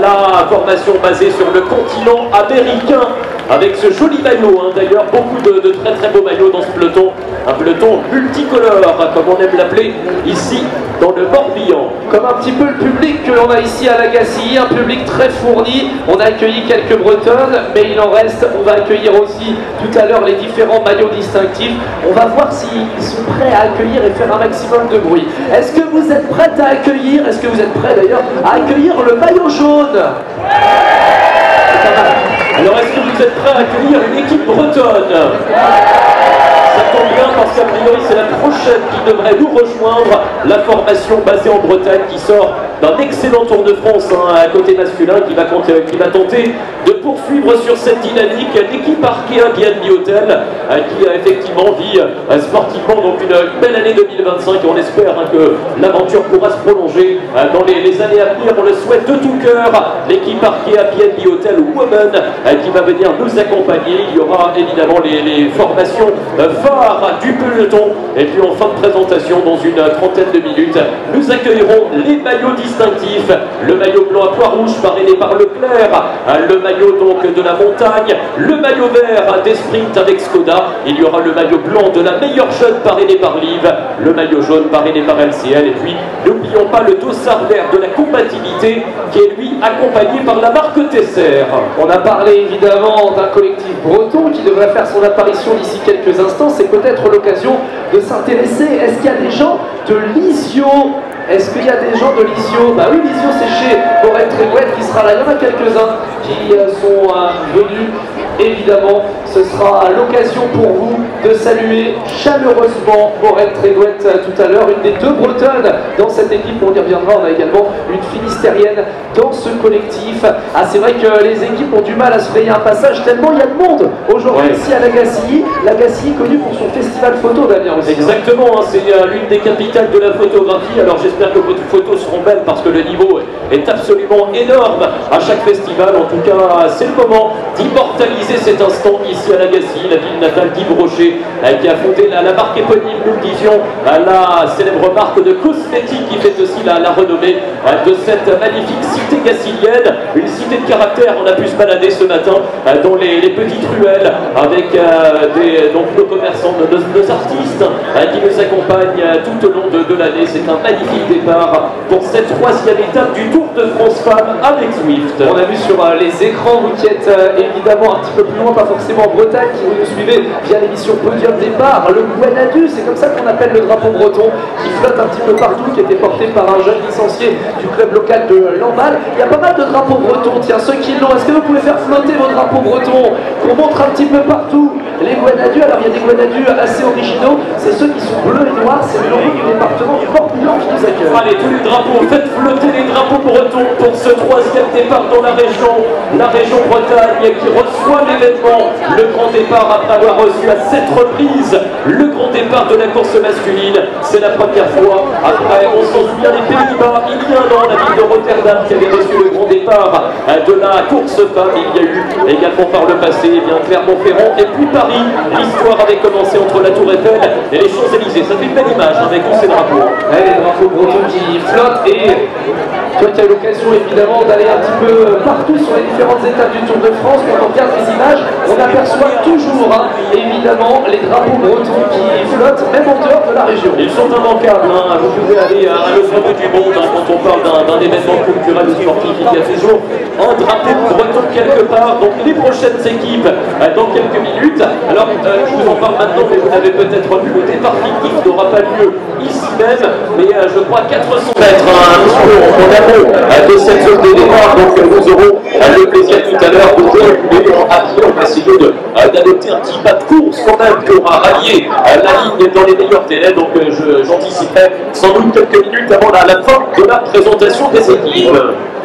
la formation basée sur le continent américain, avec ce joli maillot, hein. D'ailleurs beaucoup de très très beaux maillots dans ce peloton, un peloton multicolore, comme on aime l'appeler ici dans le Morbihan. Comme un petit peu le public que l'on a ici à Lagacy, un public très fourni. On a accueilli quelques Bretonnes, mais il en reste. On va accueillir aussi tout à l'heure les différents maillots distinctifs. On va voir s'ils sont prêts à accueillir et faire un maximum de bruit. Est-ce que vous êtes prêts à accueillir, est-ce que vous êtes prêts d'ailleurs à accueillir le maillot jaune? Alors est-ce que vous êtes prêts à accueillir une équipe bretonne? Ça tombe bien parce qu'a priori c'est la prochaine qui devrait nous rejoindre, la formation basée en Bretagne qui sort d'un excellent Tour de France, hein, à côté masculin, qui va tenter de poursuivre sur cette dynamique. L'équipe Arkea BNB Hotel qui a effectivement vit sportivement donc une belle année 2025 et on espère, hein, que l'aventure pourra se prolonger dans les années à venir. On le souhaite de tout cœur. L'équipe Arkea BNB Hotel Women qui va venir nous accompagner. Il y aura évidemment les formations phares du peloton et puis en fin de présentation dans une trentaine de minutes nous accueillerons les maillots distinctifs, le maillot blanc à pois rouge parrainé par Leclerc, le maillot donc de la montagne, le maillot vert des sprints avec Skoda, il y aura le maillot blanc de la meilleure jeune parrainé par Liv, le maillot jaune parrainé par LCL et puis n'oublions pas le dossard vert de la compatibilité qui est lui accompagné par la marque Tesser. On a parlé évidemment d'un collectif breton qui devrait faire son apparition d'ici quelques instants. C'est peut-être l'occasion de s'intéresser. Est-ce qu'il y a des gens de Lisio? Est-ce qu'il y a des gens de Lisio? Bah oui, Lisio c'est chez Borel Trégouette qui sera là. Il y en a quelques-uns qui sont venus. Évidemment, ce sera l'occasion pour vous de saluer chaleureusement Borel Trégouette tout à l'heure, une des 2 Bretonnes dans cette équipe. On y reviendra. On a également une Finistérienne dans ce collectif. Ah, c'est vrai que les équipes ont du mal à se frayer un passage tellement il y a de monde aujourd'hui ici à Lagacy. Lagacy est connu pour son festival photo, Damien aussi. Exactement, hein, c'est l'une des capitales de la photographie. Alors j'espère que vos photos seront belles parce que le niveau est absolument énorme à chaque festival. En tout cas, c'est le moment d'immortaliser réaliser cet instant ici à Lagacy, la ville natale d'Yves Rocher, qui a fondé la marque éponyme, nous le disions, la célèbre marque de cosmétiques qui fait aussi la renommée de cette magnifique cité gacilienne, une cité de caractère. On a pu se balader ce matin dans les petites ruelles avec donc nos commerçants, nos artistes qui nous accompagnent tout au long de l'année. C'est un magnifique départ pour cette 3e étape du Tour de France Femmes avec Zwift. On a vu sur les écrans, vous qui êtes évidemment un petit peu plus loin, pas forcément en Bretagne, qui vous nous suivez via l'émission Podium Départ, le Guanadu, c'est comme ça qu'on appelle le drapeau breton, qui flotte un petit peu partout, qui était porté par un jeune licencié du club local de Lamballe. Il y a pas mal de drapeaux bretons, tiens, ceux qui l'ont, est-ce que vous pouvez faire flotter vos drapeaux bretons, qu'on montre un petit peu partout les Guanadu? Alors il y a des Guanadu assez originaux, c'est ceux qui sont bleus et noirs, c'est le logo du département du Morbihan qui nous accueille. Allez, tous les drapeaux, faites flotter les drapeaux bretons pour ce 3e départ dans la région Bretagne qui reçoit l'événement, le grand départ après avoir reçu à 7 reprises le grand départ de la course masculine. C'est la première fois. Après, on s'en souvient des Pays-Bas, il y a un an, la ville de Rotterdam qui avait reçu le grand départ de la course femme. Il y a eu également par le passé Clermont-Ferrand et puis Paris. L'histoire avait commencé entre la Tour Eiffel et les Champs-Élysées. Ça fait une belle image avec tous ces drapeaux. Les drapeaux bretons qui flottent, et toi qui as l'occasion évidemment d'aller un petit peu partout sur les différentes étapes du Tour de France, quand on regarde les images, on aperçoit toujours évidemment les drapeaux bretons qui flottent même en dehors de la région. Ils sont immanquables, vous pouvez aller à l'autre bout du monde quand on parle d'un événement culturel ou sportif. Il y a toujours un drapeau breton quelque part. Donc les prochaines équipes dans quelques minutes. Alors je vous en parle maintenant, mais vous l'avez peut-être vu, le départ fictif n'aura pas lieu ici même, mais je crois 400 mètres en amont de cette zone de départ. Donc nous aurons le plaisir tout à l'heure de dérouler à pied. On va essayer d'adopter un petit pas de course quand même pour rallier la ligne dans les meilleurs délais. Donc j'anticiperai sans doute quelques minutes avant la fin de la présentation des équipes.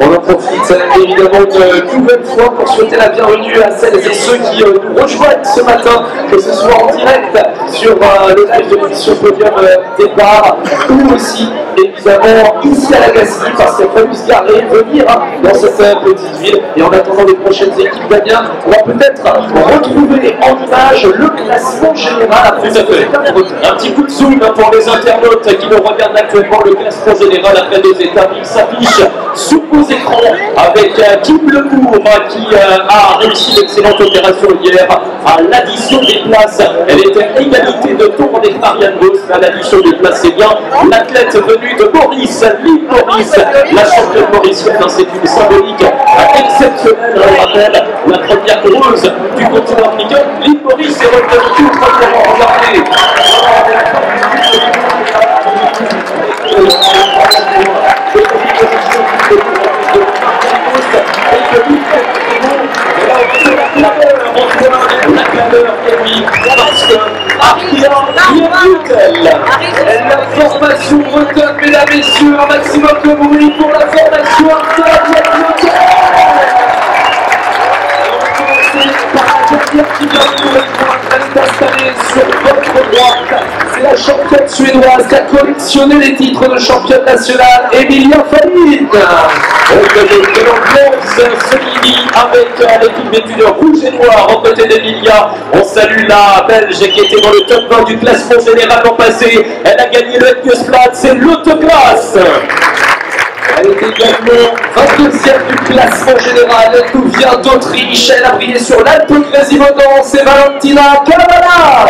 On en profite évidemment une nouvelle fois pour souhaiter la bienvenue à celles et ceux qui nous rejoignent ce matin, que ce soit en direct sur le live de l'émission Podium Départ, ou aussi évidemment ici à Lagacy, parce qu'il a fallu se garer, venir dans cette petite ville. Et en attendant les prochaines équipes, Damien, on va peut-être retrouver en image le classement général après cette un petit coup de zoom pour les internautes qui nous regardent actuellement. Le classement général après 2 étapes, il s'affiche sous vos écrans avec Kim Lecourt qui a réussi l'excellente opération hier à l'addition des places. Elle était à égalité de tour avec Marianne Vos. À l'addition des places, c'est bien l'athlète venue de Maurice, Liv Maurice, la championne mauricienne. C'est une symbolique exceptionnelle. On rappelle la première coureuse du continent africain. Liv Maurice est revenue tout premièrement. Regardez. La formation bretonne, mesdames et messieurs, un maximum de bruit pour la formation qui vient de installée sur votre droite. C'est la championne suédoise qui a collectionné les titres de championne nationale, Emilia Fahlin. De l'ambiance ce midi avec l'équipe d'étudiants rouge et noir aux côtés d'Emilia. On salue la Belge qui était dans le top 20 du classement général l'an passé. Elle a gagné le Hetgesplat, c'est l'autoclasse. Elle est également 22e du classement général. Elle nous vient d'Autriche. Elle a brillé sur l'Alpe Grésivaudan. C'est Valentina Caravana.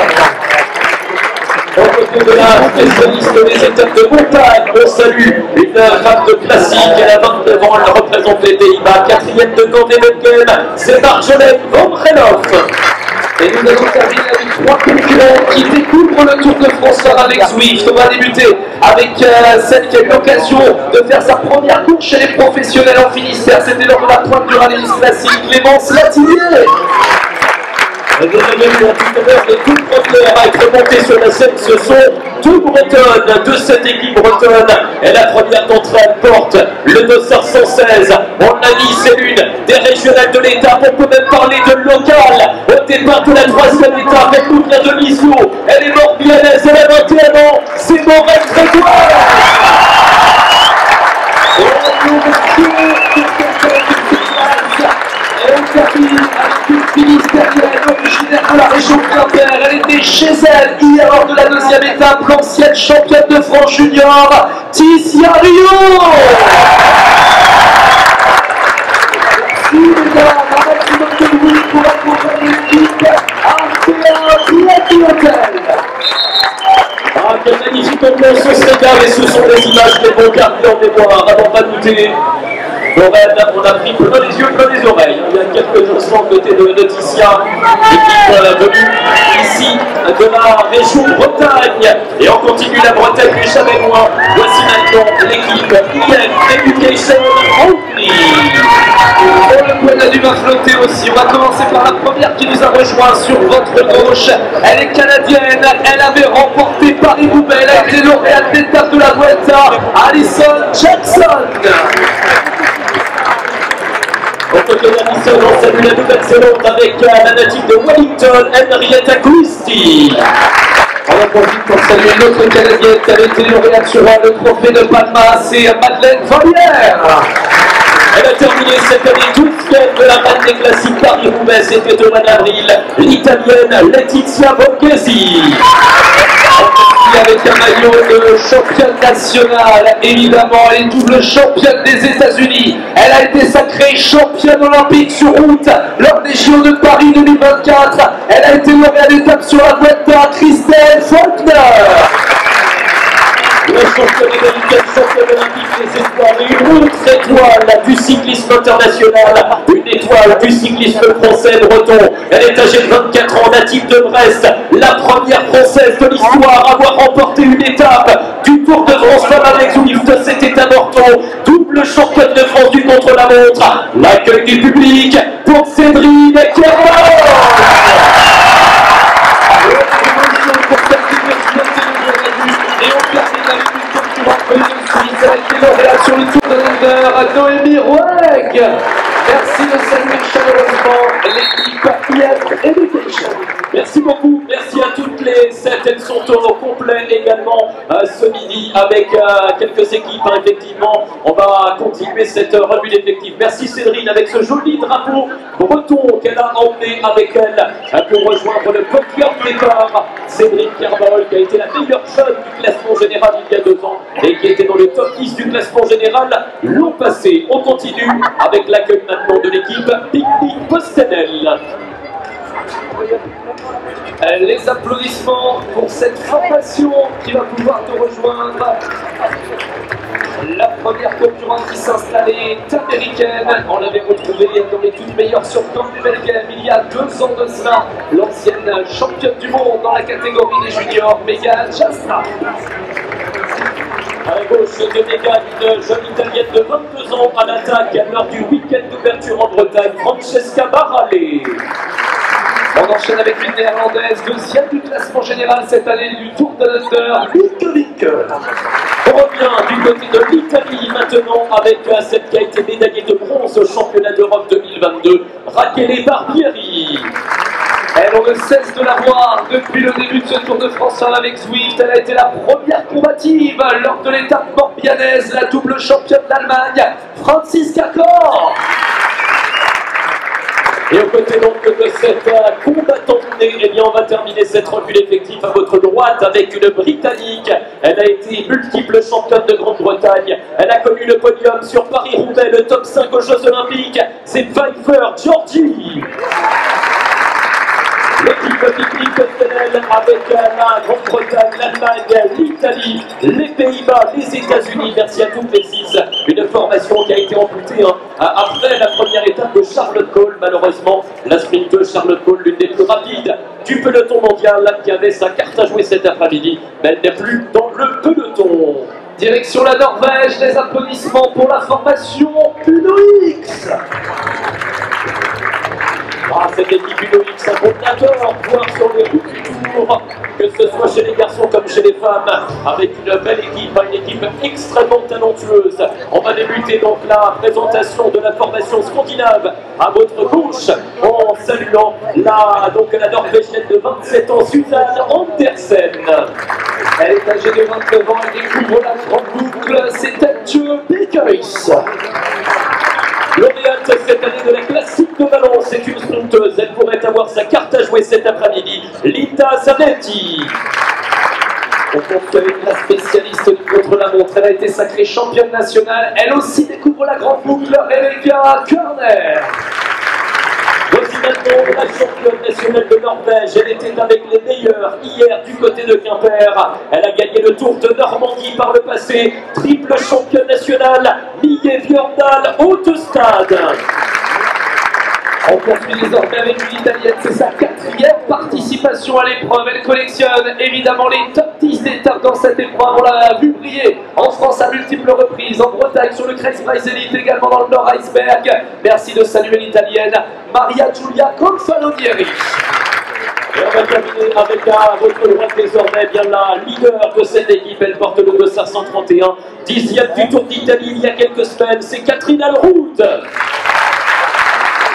Au côté de la spécialiste des étapes de montagne, on salue une femme de classique. Elle a 29 ans, elle représente les Pays-Bas. 4e de Gandhi-Belgen, c'est Marjolaine Van Relov. Et nous allons terminer avec 3 concurrents qui découvrent le Tour de France avec Zwift. On va débuter avec celle qui a eu l'occasion de faire sa première course chez les professionnels en Finistère. C'était lors de la pointe du rallye classique, Clémence Latinier. Et vous avez vu tout à l'heure de toute première à être montée sur la scène, ce sont 2 Bretonnes de cette équipe bretonne. Et la première d'entre elles porte le dossard 116. On l'a dit, c'est l'une des régionales de l'étape. On peut même parler de local. Au départ de la 3e étape, elle nous vient de l'Islo. Elle est morbihannaise, elle a 21 ans. C'est Maureen Grégoire. Et on termine avec une Finistère chez elle hier lors de la deuxième étape, l'ancienne championne de France junior, Ticia Rio. Merci mesdames, un maximum de bruit pour accompagner l'équipe Artea Triathlon. Ah, quelle magnifique ambiance au Sénégal, et ce sont des images qui vont garder en mémoire, avant pas douter. Lorraine, on a pris plein les yeux, plein les oreilles. Il y a quelques instants côté de Laetitia, l'équipe venue ici de la région Bretagne. Et on continue la Bretagne plus jamais loin. Voici maintenant l'équipe IF Education Only. Oh, le point a dû va flotter aussi. On va commencer par la première qui nous a rejoint sur votre gauche. Elle est canadienne, elle avait remporté Paris-Roubaix, elle a été lauréate d'étape de la Vuelta, Alison Jackson. Au côté d'Alison, on salue la Nouvelle-Zélande avec la native de Wellington, Henrietta Christie. On en profite pour saluer l'autre Canadienne qui avait été lauréate sur le trophée de Palma, c'est Madeleine Follière. Elle a terminé cette année 12e de la reine des classiques Paris-Roubaix, c'était au mois d'avril, l'Italienne Letizia Borghesi. Avec un maillot de championne nationale, évidemment, elle est double championne des États-Unis. Elle a été sacrée championne olympique sur route lors des JO de Paris 2024. Elle a été lauréate d'étape sur la Vuelta, Christelle Faulkner. La championne américaine, championne olympique des espoirs, et une autre étoile du cyclisme international, une étoile du cyclisme français breton. Elle est âgée de 24 ans, native de Brest, la première française de l'histoire à avoir remporté une étape du Tour de France Femmes avec Zwift, c'était à Morton, double championne de France du contre-la-montre. L'accueil du public pour Cédrine Kerman. Sur le Tour de l'Under, Noémie Roueg. Merci de saluer chaleureusement l'équipe IF Education. Merci beaucoup, merci à toutes les 7. Elles sont au complet également ce midi avec quelques équipes, hein, effectivement. On va continuer cette revue d'effectifs. Merci Cédrine avec ce joli drapeau breton qu'elle a emmené avec elle pour rejoindre le podium départ. Cédrine Kermol qui a été la meilleure jeune du classement général il y a 2 ans et qui était dans le top 10 du classement général l'an passé. On continue avec l'accueil maintenant de l'équipe Picnic Postenel. Les applaudissements pour cette formation qui va pouvoir te rejoindre. La première concurrente qui s'installait est américaine. On l'avait retrouvée dans les toutes meilleures sur Camp du Belgium il y a 2 ans de cela. L'ancienne championne du monde dans la catégorie des juniors, Megan Jastra. À gauche de Megan, une jeune italienne de 22 ans à l'attaque lors du week-end d'ouverture en Bretagne, Francesca Barale. On enchaîne avec une néerlandaise, 2e du classement général cette année du Tour de l'Under, Luc. On revient du côté de l'Italie maintenant avec celle qui a été médaillée de bronze au championnat d'Europe 2022, Rachele Barbieri. Elle, on ne cesse de la voir depuis le début de ce Tour de France avec Zwift. Elle a été la première combative lors de l'étape morbianaise, la double championne d'Allemagne, Franziska Kor. Et aux côtés donc de cette combattante née, eh bien on va terminer cette revue d'effectifs à votre droite avec une Britannique. Elle a été multiple championne de Grande-Bretagne. Elle a connu le podium sur Paris-Roubaix, le top 5 aux Jeux Olympiques. C'est Pfeiffer Georgie. L'équipe Picnic Postenel avec la Grande-Bretagne, l'Allemagne, l'Italie, les Pays-Bas, les États-Unis. Merci à toutes les 6. Une formation qui a été amputée après la première étape de Charlotte Cole. Malheureusement, la sprint de Charlotte Cole, l'une des plus rapides du peloton mondial, qui avait sa carte à jouer cet après-midi, mais elle n'est plus dans le peloton. Direction la Norvège, les applaudissements pour la formation UNOX. Ah, cette équipe UNOX, un coordinateur, voir sur les routes du Tour, que ce soit chez les garçons comme chez les femmes, avec une belle équipe, une équipe extrêmement talentueuse. On va débuter donc la présentation de la formation scandinave à votre gauche, en saluant la Norvégienne de 27 ans, Suzanne Andersen. Elle est âgée de 29 ans, elle découvre la grande boucle, c'est Mathieu Beekhuis. Lauréate cette année de la classique de ballon, c'est une sprinteuse. Elle pourrait avoir sa carte à jouer cet après-midi. Linda Zanetti. On compte avec la spécialiste du contre-la-montre. Elle a été sacrée championne nationale. Elle aussi découvre la grande boucle. Rebecca Körner. Voici maintenant la championne nationale de Norvège. Elle était avec les meilleurs hier du côté de Quimper. Elle a gagné le Tour de Normandie par le passé. Triple championne nationale, Mie Bjørndal, Autostad. On poursuit désormais avec une Italienne, c'est sa 4e participation à l'épreuve. Elle collectionne évidemment les top 10 d'étapes dans cette épreuve. On l'a vu briller en France à multiples reprises, en Bretagne sur le Kreispreis Elite, également dans le Nord Iceberg. Merci de saluer l'Italienne Maria Giulia Confalonieri. Et on va terminer avec à votre droite désormais bien la leader de cette équipe. Elle porte le 531, 10e du Tour d'Italie il y a quelques semaines. C'est Catherine Alrout.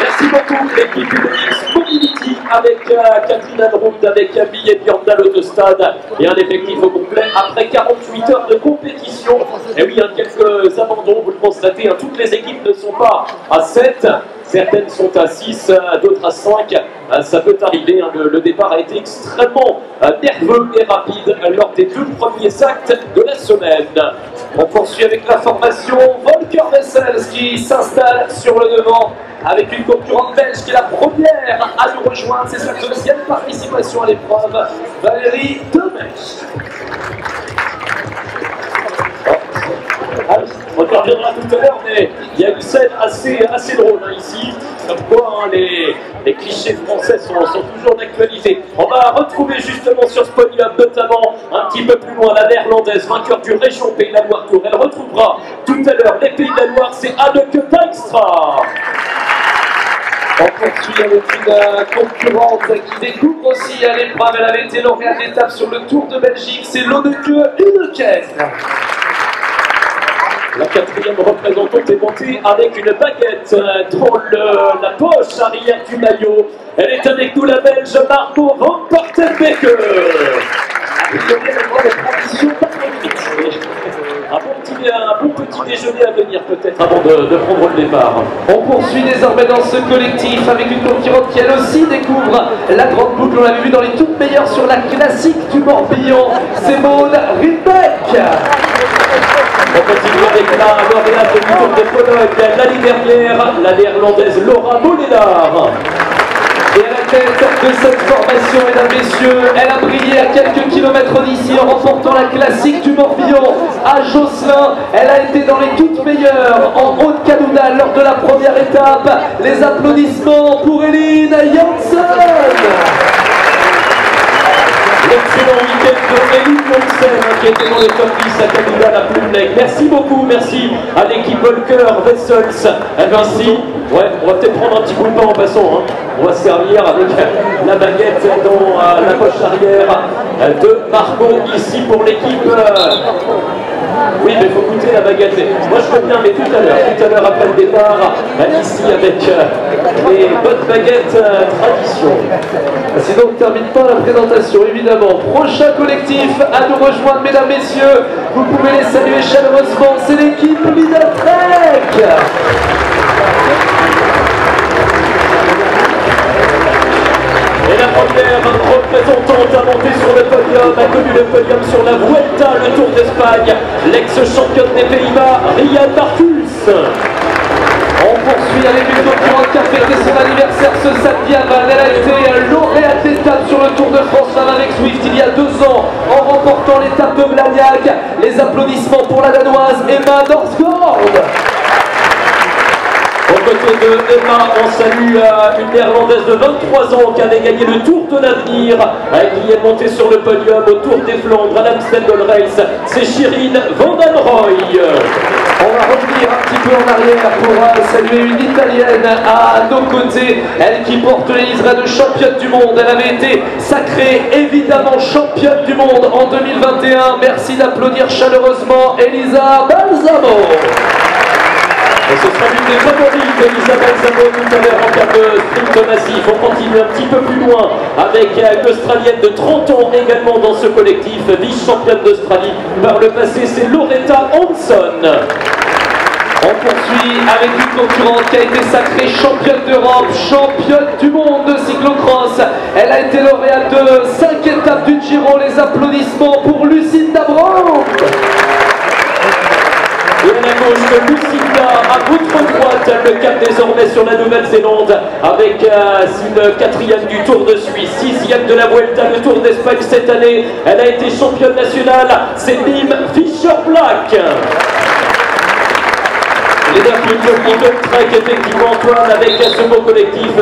Merci beaucoup l'équipe UX Mobility avec Catherine Alrout, avec Mie Bjørndal Autostad et un effectif au complet après 48 heures de compétition. Et oui, quelques abandons, vous le constatez, toutes les équipes ne sont pas à 7, certaines sont à 6, d'autres à 5. Ça peut arriver, le départ a été extrêmement nerveux et rapide lors des 2 premiers actes de la semaine. On poursuit avec la formation Volker Wessels qui s'installe sur le devant avec une concurrente belge qui est la première à nous rejoindre. C'est sa 2e participation à l'épreuve, Valérie Demech. On y reviendra tout à l'heure, mais il y a une scène assez drôle ici, comme quoi les clichés français sont toujours d'actualité. On va retrouver justement sur ce podium, notamment un petit peu plus loin, la néerlandaise, vainqueur du Région Pays de la Loire Tour. Elle retrouvera tout à l'heure les Pays de la Loire, c'est Anneke Dijkstra. On poursuit avec une concurrente qui découvre aussi à l'épreuve. Elle avait été lauréate d'étape sur le Tour de Belgique, c'est Lonneke Uneken. La 4e représentante est montée avec une baguette dans la poche arrière du maillot. Elle est avec nous, la Belge Margot Van Portenbeke. Un bon petit déjeuner à venir peut-être avant de prendre le départ. On poursuit désormais dans ce collectif avec une concurrente qui elle aussi découvre la grande boucle. On l'avait vu dans les toutes meilleures sur la classique du Morbihan. C'est Maud Riebeck. On continue avec la lauréate du Tour de Pologne l'année dernière, la néerlandaise Laura Molenaar. Et à la tête de cette formation, mesdames, messieurs, elle a brillé à quelques kilomètres d'ici en remportant la classique du Morbihan à Josselin. Elle a été dans les toutes meilleures en Haute-Cadoudal lors de la première étape. Les applaudissements pour Eline Janssen. L'excellent week-end de Eline Janssen qui était dans les top 10 à Cadoudal à Plumelec. Merci beaucoup, merci à l'équipe Volker Wessels. Ainsi, ouais, on va peut-être prendre un petit coup de pain en passant. On va se servir avec la baguette dans la poche arrière de Margot ici pour l'équipe. Oui, mais il faut goûter la baguette. Moi je peux bien, mais tout à l'heure après le départ, ici avec les bonnes baguettes tradition. Sinon on ne termine pas la présentation, évidemment. Prochain collectif à nous rejoindre, mesdames, messieurs. Vous pouvez les saluer chaleureusement, c'est l'équipe Lidl Trek. Et la première représentante à monter sur le podium a connu le podium sur la Vuelta, le Tour d'Espagne, l'ex-championne des Pays-Bas, Rian Marcus. On poursuit avec une concurrente qui a fêté son anniversaire ce samedi à Vannes. Elle a été lauréate d'étape sur le Tour de France avec Swift il y a 2 ans en remportant l'étape de Blagnac. Les applaudissements pour la Danoise Emma Norsgaard. Aux côtés de Emma, on salue une néerlandaise de 23 ans qui avait gagné le Tour de l'Avenir, qui est montée sur le podium au Tour des Flandres à l'Amstel Gold Race. C'est Shirin Van Den Roy. On va revenir un petit peu en arrière pour saluer une Italienne à nos côtés, elle qui porte les liserés de championne du monde. Elle avait été sacrée évidemment championne du monde en 2021. Merci d'applaudir chaleureusement Elisa Balsamo. Et ce sera l'une des favoris d'Elisabeth Zamo tout à l'heure en cas de sprint massif. On continue un petit peu plus loin avec une Australienne de 30 ans également dans ce collectif, vice-championne d'Australie. Par le passé, c'est Loretta Hansson. On poursuit avec une concurrente qui a été sacrée championne d'Europe, championne du monde de cyclocross. Elle a été lauréate de 5 étapes du Giro. Les applaudissements pour Lucinda Brandt. Et à la gauche de Lucinda, à votre droite, le cap désormais sur la Nouvelle-Zélande avec une 4e du Tour de Suisse, 6e de la Vuelta, le Tour d'Espagne cette année. Elle a été championne nationale, c'est Nim Fischer-Black. Les culture Eagle Trek, effectivement, Antoine, avec ce beau collectif.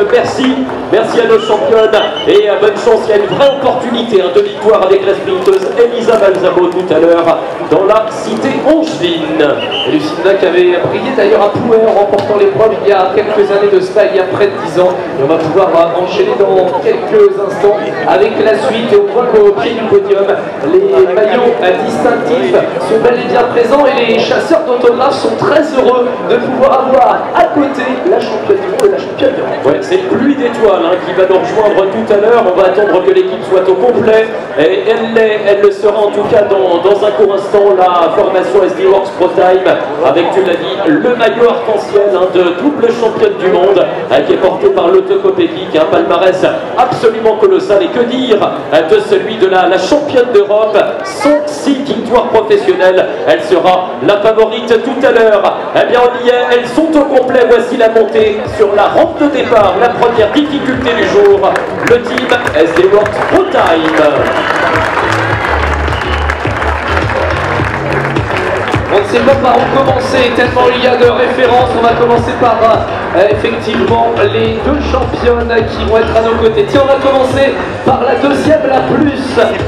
Merci à nos championnes et bonne chance. Il y a une vraie opportunité de victoire avec la sprinteuse Elisa Balsamo tout à l'heure dans la cité Angeline. Et Lucinda qui avait brillé d'ailleurs à Pouet en remportant l'épreuve il y a quelques années de cela, il y a près de 10 ans. Et on va pouvoir enchaîner dans quelques instants avec la suite. Et on voit qu'au pied du podium, les maillots distinctifs sont bel et bien présents et les chasseurs d'autographes sont très heureux de pouvoir avoir à côté la championne du monde et la championne d'Europe. Ouais, c'est Pluie d'étoiles qui va nous rejoindre tout à l'heure. On va attendre que l'équipe soit au complet. Et elle le sera en tout cas dans un court instant. La formation SD Works Pro Time avec, tu l'as dit, le maillot arc-en-ciel de double championne du monde qui est porté par Lotte Kopecky, un palmarès absolument colossal. Et que dire de celui de la championne d'Europe, 106 victoires professionnelles. Elle sera la favorite tout à l'heure. Eh bien, on y est, elles sont au complet. Voici la montée sur la rampe de départ. La première difficulté du jour, le team SD Works Pro Time. On ne sait pas par où commencer, tellement il y a de références. On va commencer par effectivement les deux championnes qui vont être à nos côtés. Tiens, on va commencer par la deuxième, la plus.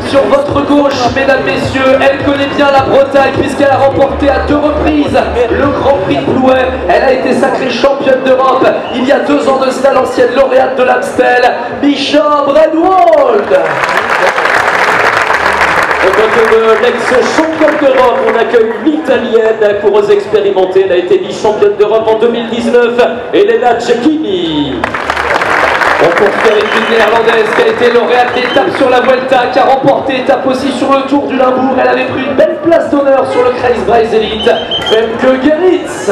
Sur votre gauche, mesdames, messieurs, elle connaît bien la Bretagne puisqu'elle a remporté à 2 reprises le Grand Prix de Plouay. Elle a été sacrée championne d'Europe il y a 2 ans de cela, l'ancienne lauréate de l'Amstel, Mischa Bredwold. Au côté de l'ex-championne d'Europe, on accueille l'Italienne, coureuse expérimentée. Elle a été vice-championne d'Europe en 2019, Elena Cecchini. On poursuit avec une néerlandaise qui a été lauréate d'étape sur la Vuelta, qui a remporté étape aussi sur le Tour du Limbourg. Elle avait pris une belle place d'honneur sur le Kreispreis Elite, Femke Gerritz.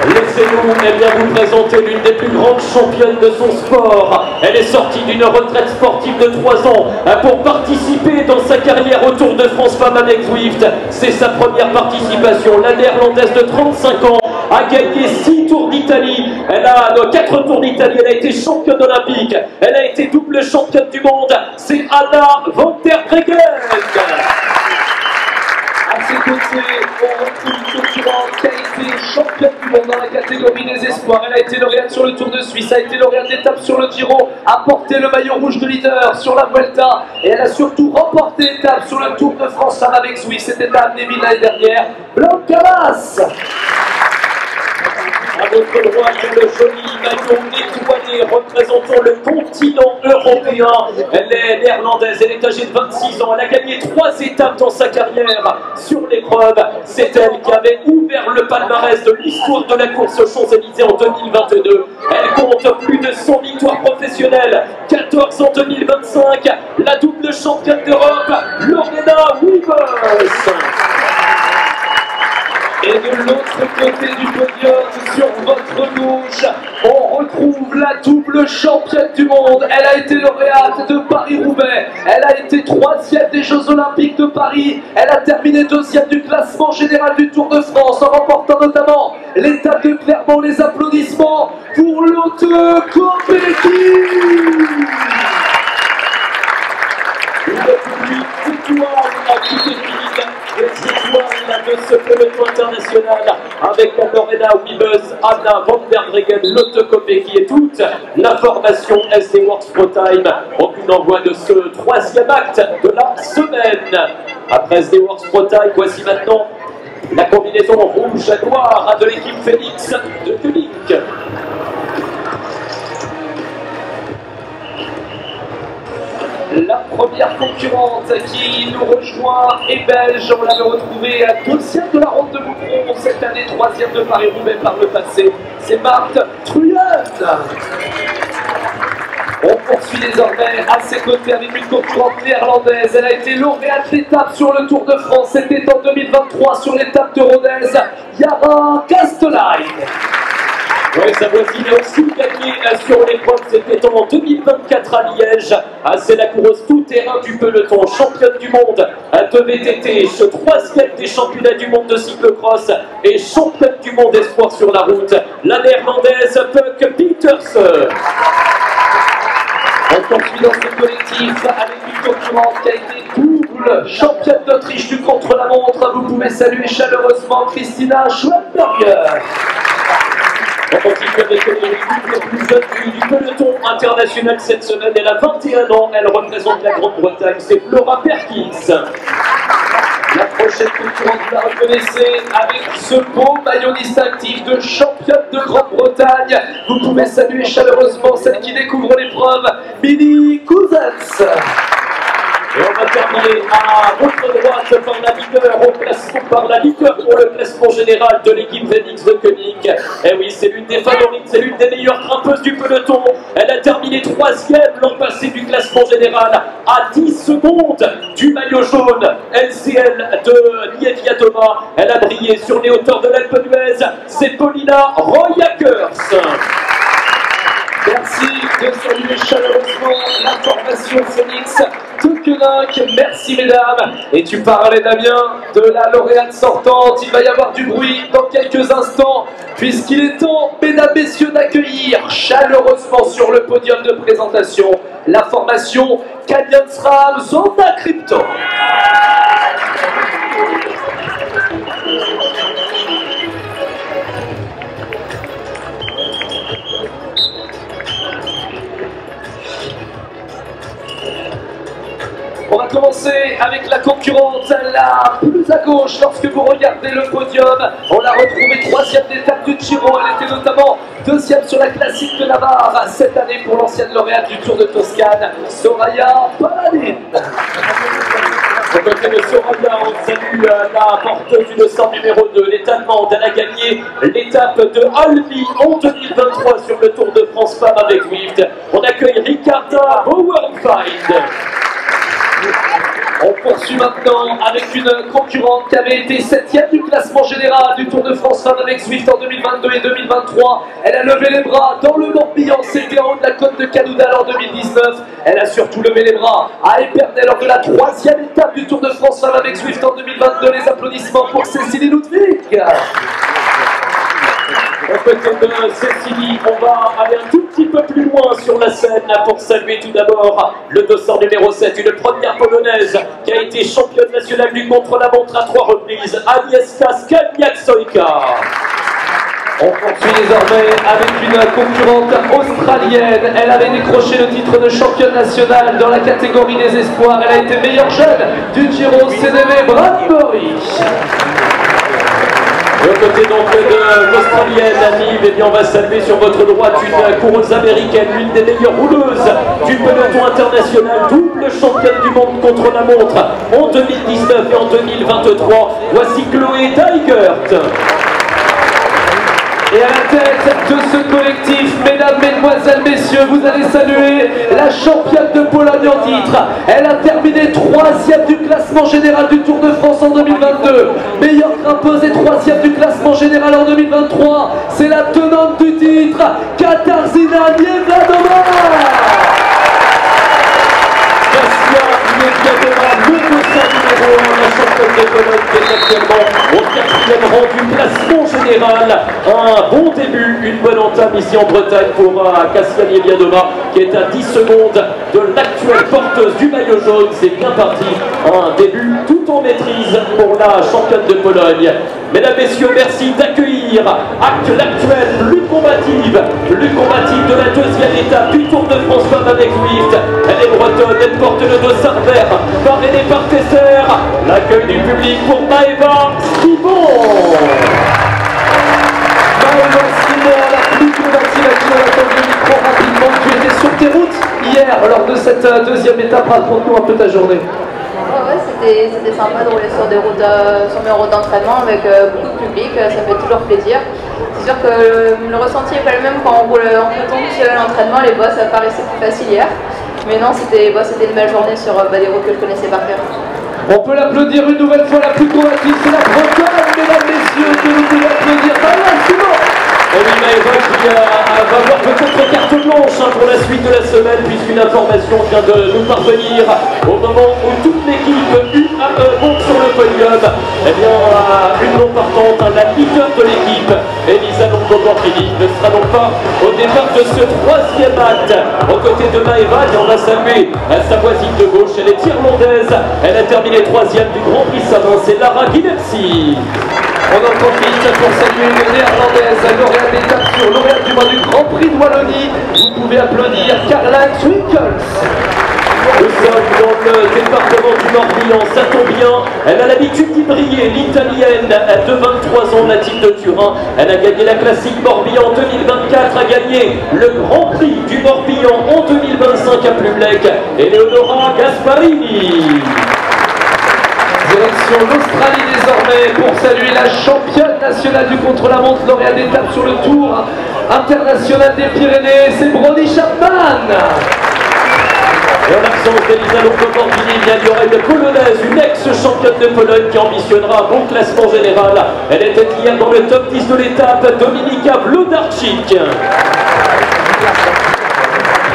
Laissez-nous bien vous présenter l'une des plus grandes championnes de son sport. Elle est sortie d'une retraite sportive de 3 ans pour participer dans sa carrière au Tour de France Femmes avec Zwift. C'est sa première participation. La néerlandaise de 35 ans a gagné 6 Tours d'Italie. Elle a 4 Tours d'Italie. Elle a été championne olympique. Elle a été double championne du monde. C'est Anna van der Breggen. À ses côtés, on retrouve une concurrente qui a été championne du monde dans la catégorie des espoirs. Elle a été lauréate sur le Tour de Suisse, a été lauréate d'étape sur le Giro, a porté le maillot rouge de leader sur la Vuelta et elle a surtout remporté étape sur le Tour de France avec Suisse. C'était à Amnéville l'année dernière. Blanca Mas. À votre droite, le joli maillot étoilé représentant le continent européen. Elle est néerlandaise, elle est âgée de 26 ans. Elle a gagné 3 étapes dans sa carrière sur l'épreuve. C'est elle qui avait ouvert le palmarès de l'histoire de la course aux Champs-Élysées en 2022. Elle compte plus de 100 victoires professionnelles, 14 en 2025. La double championne d'Europe, Lorena Wiebes. Et de l'autre côté du podium, sur votre gauche, on retrouve la double championne du monde. Elle a été lauréate de Paris-Roubaix. Elle a été 3e des Jeux Olympiques de Paris. Elle a terminé 2e du classement général du Tour de France en remportant notamment l'étape de Clermont. Les applaudissements pour Lotte Kopecky. Une victoire à qui définit les étoiles de ce peloton international avec Lorena Wiebes, Anna van der Breggen, Lotte Kopecky et toute la formation SD Works Pro Time. Aucune envoi de ce 3e acte de la semaine. Après SD Works Pro Time, voici maintenant la combinaison rouge-noire de l'équipe Phoenix de Kubik. La première concurrente qui nous rejoint est belge. On l'avait retrouvée à 2e de la Ronde de Moucron, cette année 3e de Paris-Roubaix par le passé. C'est Marthe Truyen. On poursuit désormais à ses côtés avec une concurrente néerlandaise. Elle a été lauréate d'étape sur le Tour de France. C'était en 2023 sur l'étape de Rodez. Yara Kastelein. Oui, sa voisine a aussi gagné sur l'épreuve, c'était en 2024 à Liège. C'est la coureuse tout-terrain du peloton, championne du monde de VTT, troisième des championnats du monde de cyclocross et championne du monde espoir sur la route, la néerlandaise Puck Pieters. On poursuit dans ce collectif avec une concurrente qui a été double championne d'Autriche du contre-la-montre. Vous pouvez saluer chaleureusement Christina Schweinberger. On continue avec une plus jeune du peloton international cette semaine. Elle a 21 ans, elle représente la Grande-Bretagne, c'est Flora Perkins. La prochaine concurrente, vous la reconnaissez avec ce beau maillot distinctif de championne de Grande-Bretagne. Vous pouvez saluer chaleureusement celle qui découvre l'épreuve, Minnie Cousins. Et on va terminer à votre droite par la leader pour le classement général de l'équipe Phoenix de Koenig. Et oui, c'est l'une des favorites, c'est l'une des meilleures grimpeuses du peloton. Elle a terminé 3e l'an passé du classement général à 10 secondes du maillot jaune LCL de Lievia-Doma. Elle a brillé sur les hauteurs de l'Alpe d'Huez. C'est Paulina Royackers. Merci de saluer chaleureusement la formation Phoenix de Koenig. Merci mesdames. Et tu parlais Damien de la lauréate sortante. Il va y avoir du bruit dans quelques instants puisqu'il est temps, mesdames, messieurs, d'accueillir chaleureusement sur le podium de présentation la formation Canyon SRAM Zonda Crypto. On va commencer avec la concurrente la plus à gauche. Lorsque vous regardez le podium, on l'a retrouvée 3e d'étape du Giro. Elle était notamment 2e sur la classique de Navarre cette année pour l'ancienne lauréate du Tour de Toscane, Soraya Paladin. Au côté de Soraya, on salue la porteuse du 200 numéro 2, l'étape allemande. Elle a gagné l'étape de Albi en 2023 sur le Tour de France Femmes avec Swift. On accueille Ricarda Bauernfeind. On poursuit maintenant avec une concurrente qui avait été 7e du classement général du Tour de France Femmes avec Swift en 2022 et 2023. Elle a levé les bras dans le Morbihan, c'était en haut de la côte de Canoudal en 2019. Elle a surtout levé les bras à Épernay lors de la 3e étape du Tour de France Femmes avec Swift en 2022. Les applaudissements pour Cécilie Ludwig. Au côté de Cécilie, on va aller un tout petit peu plus loin sur la scène pour saluer tout d'abord le 200 numéro 7, une première polonaise qui a été championne nationale du contre-la-montre à 3 reprises, Agnieszka Skaniak-Sojka. On poursuit désormais avec une concurrente australienne. Elle avait décroché le titre de championne nationale dans la catégorie des espoirs. Elle a été meilleure jeune du Giro CDV Bradbury. De côté donc de l'Australienne, Nive, eh bien on va saluer sur votre droite une coureuse américaine, l'une des meilleures rouleuses du peloton international, double championne du monde contre la montre en 2019 et en 2023. Voici Chloé Dygert. Et à la tête de ce collectif, mesdames, mesdemoiselles, messieurs, vous allez saluer la championne de Pologne en titre. Elle a terminé 3e du classement général du Tour de France en 2022. Meilleure grimpeuse et 3e du classement général en 2023. C'est la tenante du titre, Katarzyna Niewiadoma. Le 200 numéro 1, la championne de Pologne qui est actuellement au 4e rang du classement général. Un bon début, une bonne entame ici en Bretagne pour Kasia Niewiadoma qui est à 10 secondes de l'actuelle porteuse du maillot jaune. C'est bien parti, un début tout en maîtrise pour la championne de Pologne. Mesdames, messieurs, merci d'accueillir l'actuelle plus combative de la 2e étape du Tour de France Femmes avec Swift. Elle est bretonne, elle porte le dossard vert, parrainée par Tesser. L'accueil du public pour Maëva Skibon. Maëva Skibon, la plus combative à qui on attend le micro rapidement. Tu étais sur tes routes hier lors de cette 2e étape. Raconte-nous un peu ta journée. Ouais, c'était sympa de rouler sur des routes, sur mes routes d'entraînement avec beaucoup de public, ça fait toujours plaisir. C'est sûr que le ressenti n'est pas le même quand on roule en peloton tout seul à l'entraînement. Les bosses, ça paraissait plus facile hier. Mais non, c'était une belle journée sur des routes que je connaissais par cœur. On peut l'applaudir une nouvelle fois, la plus combative, c'est la Bretonne, mesdames, messieurs, que vous pouvez applaudir. On y va qui va avoir peut-être carte blanche pour la suite de la semaine, puisqu'une information vient de nous parvenir au moment où toute l'équipe UAE monte sur le podium. Eh bien, une non partante, la leader de l'équipe, Elisa Longo-Borghini, ne sera donc pas au départ de ce troisième acte. Aux côtés de Maëva, et on va saluer sa voisine de gauche, elle est irlandaise, elle a terminé troisième du Grand Prix Savin, c'est Lara Guilhercy. On en profite pour saluer une néerlandaise, lauréate d'étape sur lauréate du mois du Grand Prix de Wallonie. Vous pouvez applaudir Caroline Swinkels. Nous sommes dans le département du Morbihan, ça tombe bien. Elle a l'habitude d'y briller, l'italienne de 23 ans, native de Turin. Elle a gagné la classique Morbihan 2024, a gagné le Grand Prix du Morbihan en 2025 à Plublec. Eleonora Gasparini. Direction l'Australie désormais pour saluer la championne nationale du contre-la-montre, lauréate d'étape sur le Tour international des Pyrénées, c'est Brody Chapman. Et en l'absence d'Elisa Longo-Borghini, il y aurait une polonaise, une ex-championne de Pologne qui ambitionnera un bon classement général. Elle était hier dans le top 10 de l'étape, Dominika Wlodarczyk.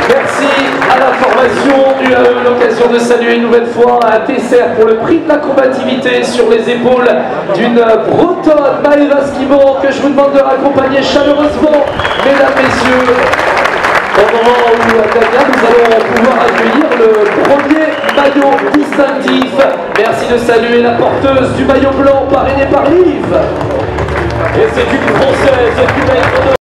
Merci à la formation UAE, l'occasion de saluer une nouvelle fois à Tesser pour le prix de la combativité sur les épaules d'une Bretonne, Maëva Skimon, que je vous demande de raccompagner chaleureusement, mesdames, messieurs. Au moment où nous allons pouvoir accueillir le premier maillot distinctif. Merci de saluer la porteuse du maillot blanc parrainé par Liv. Et c'est une Française qui va être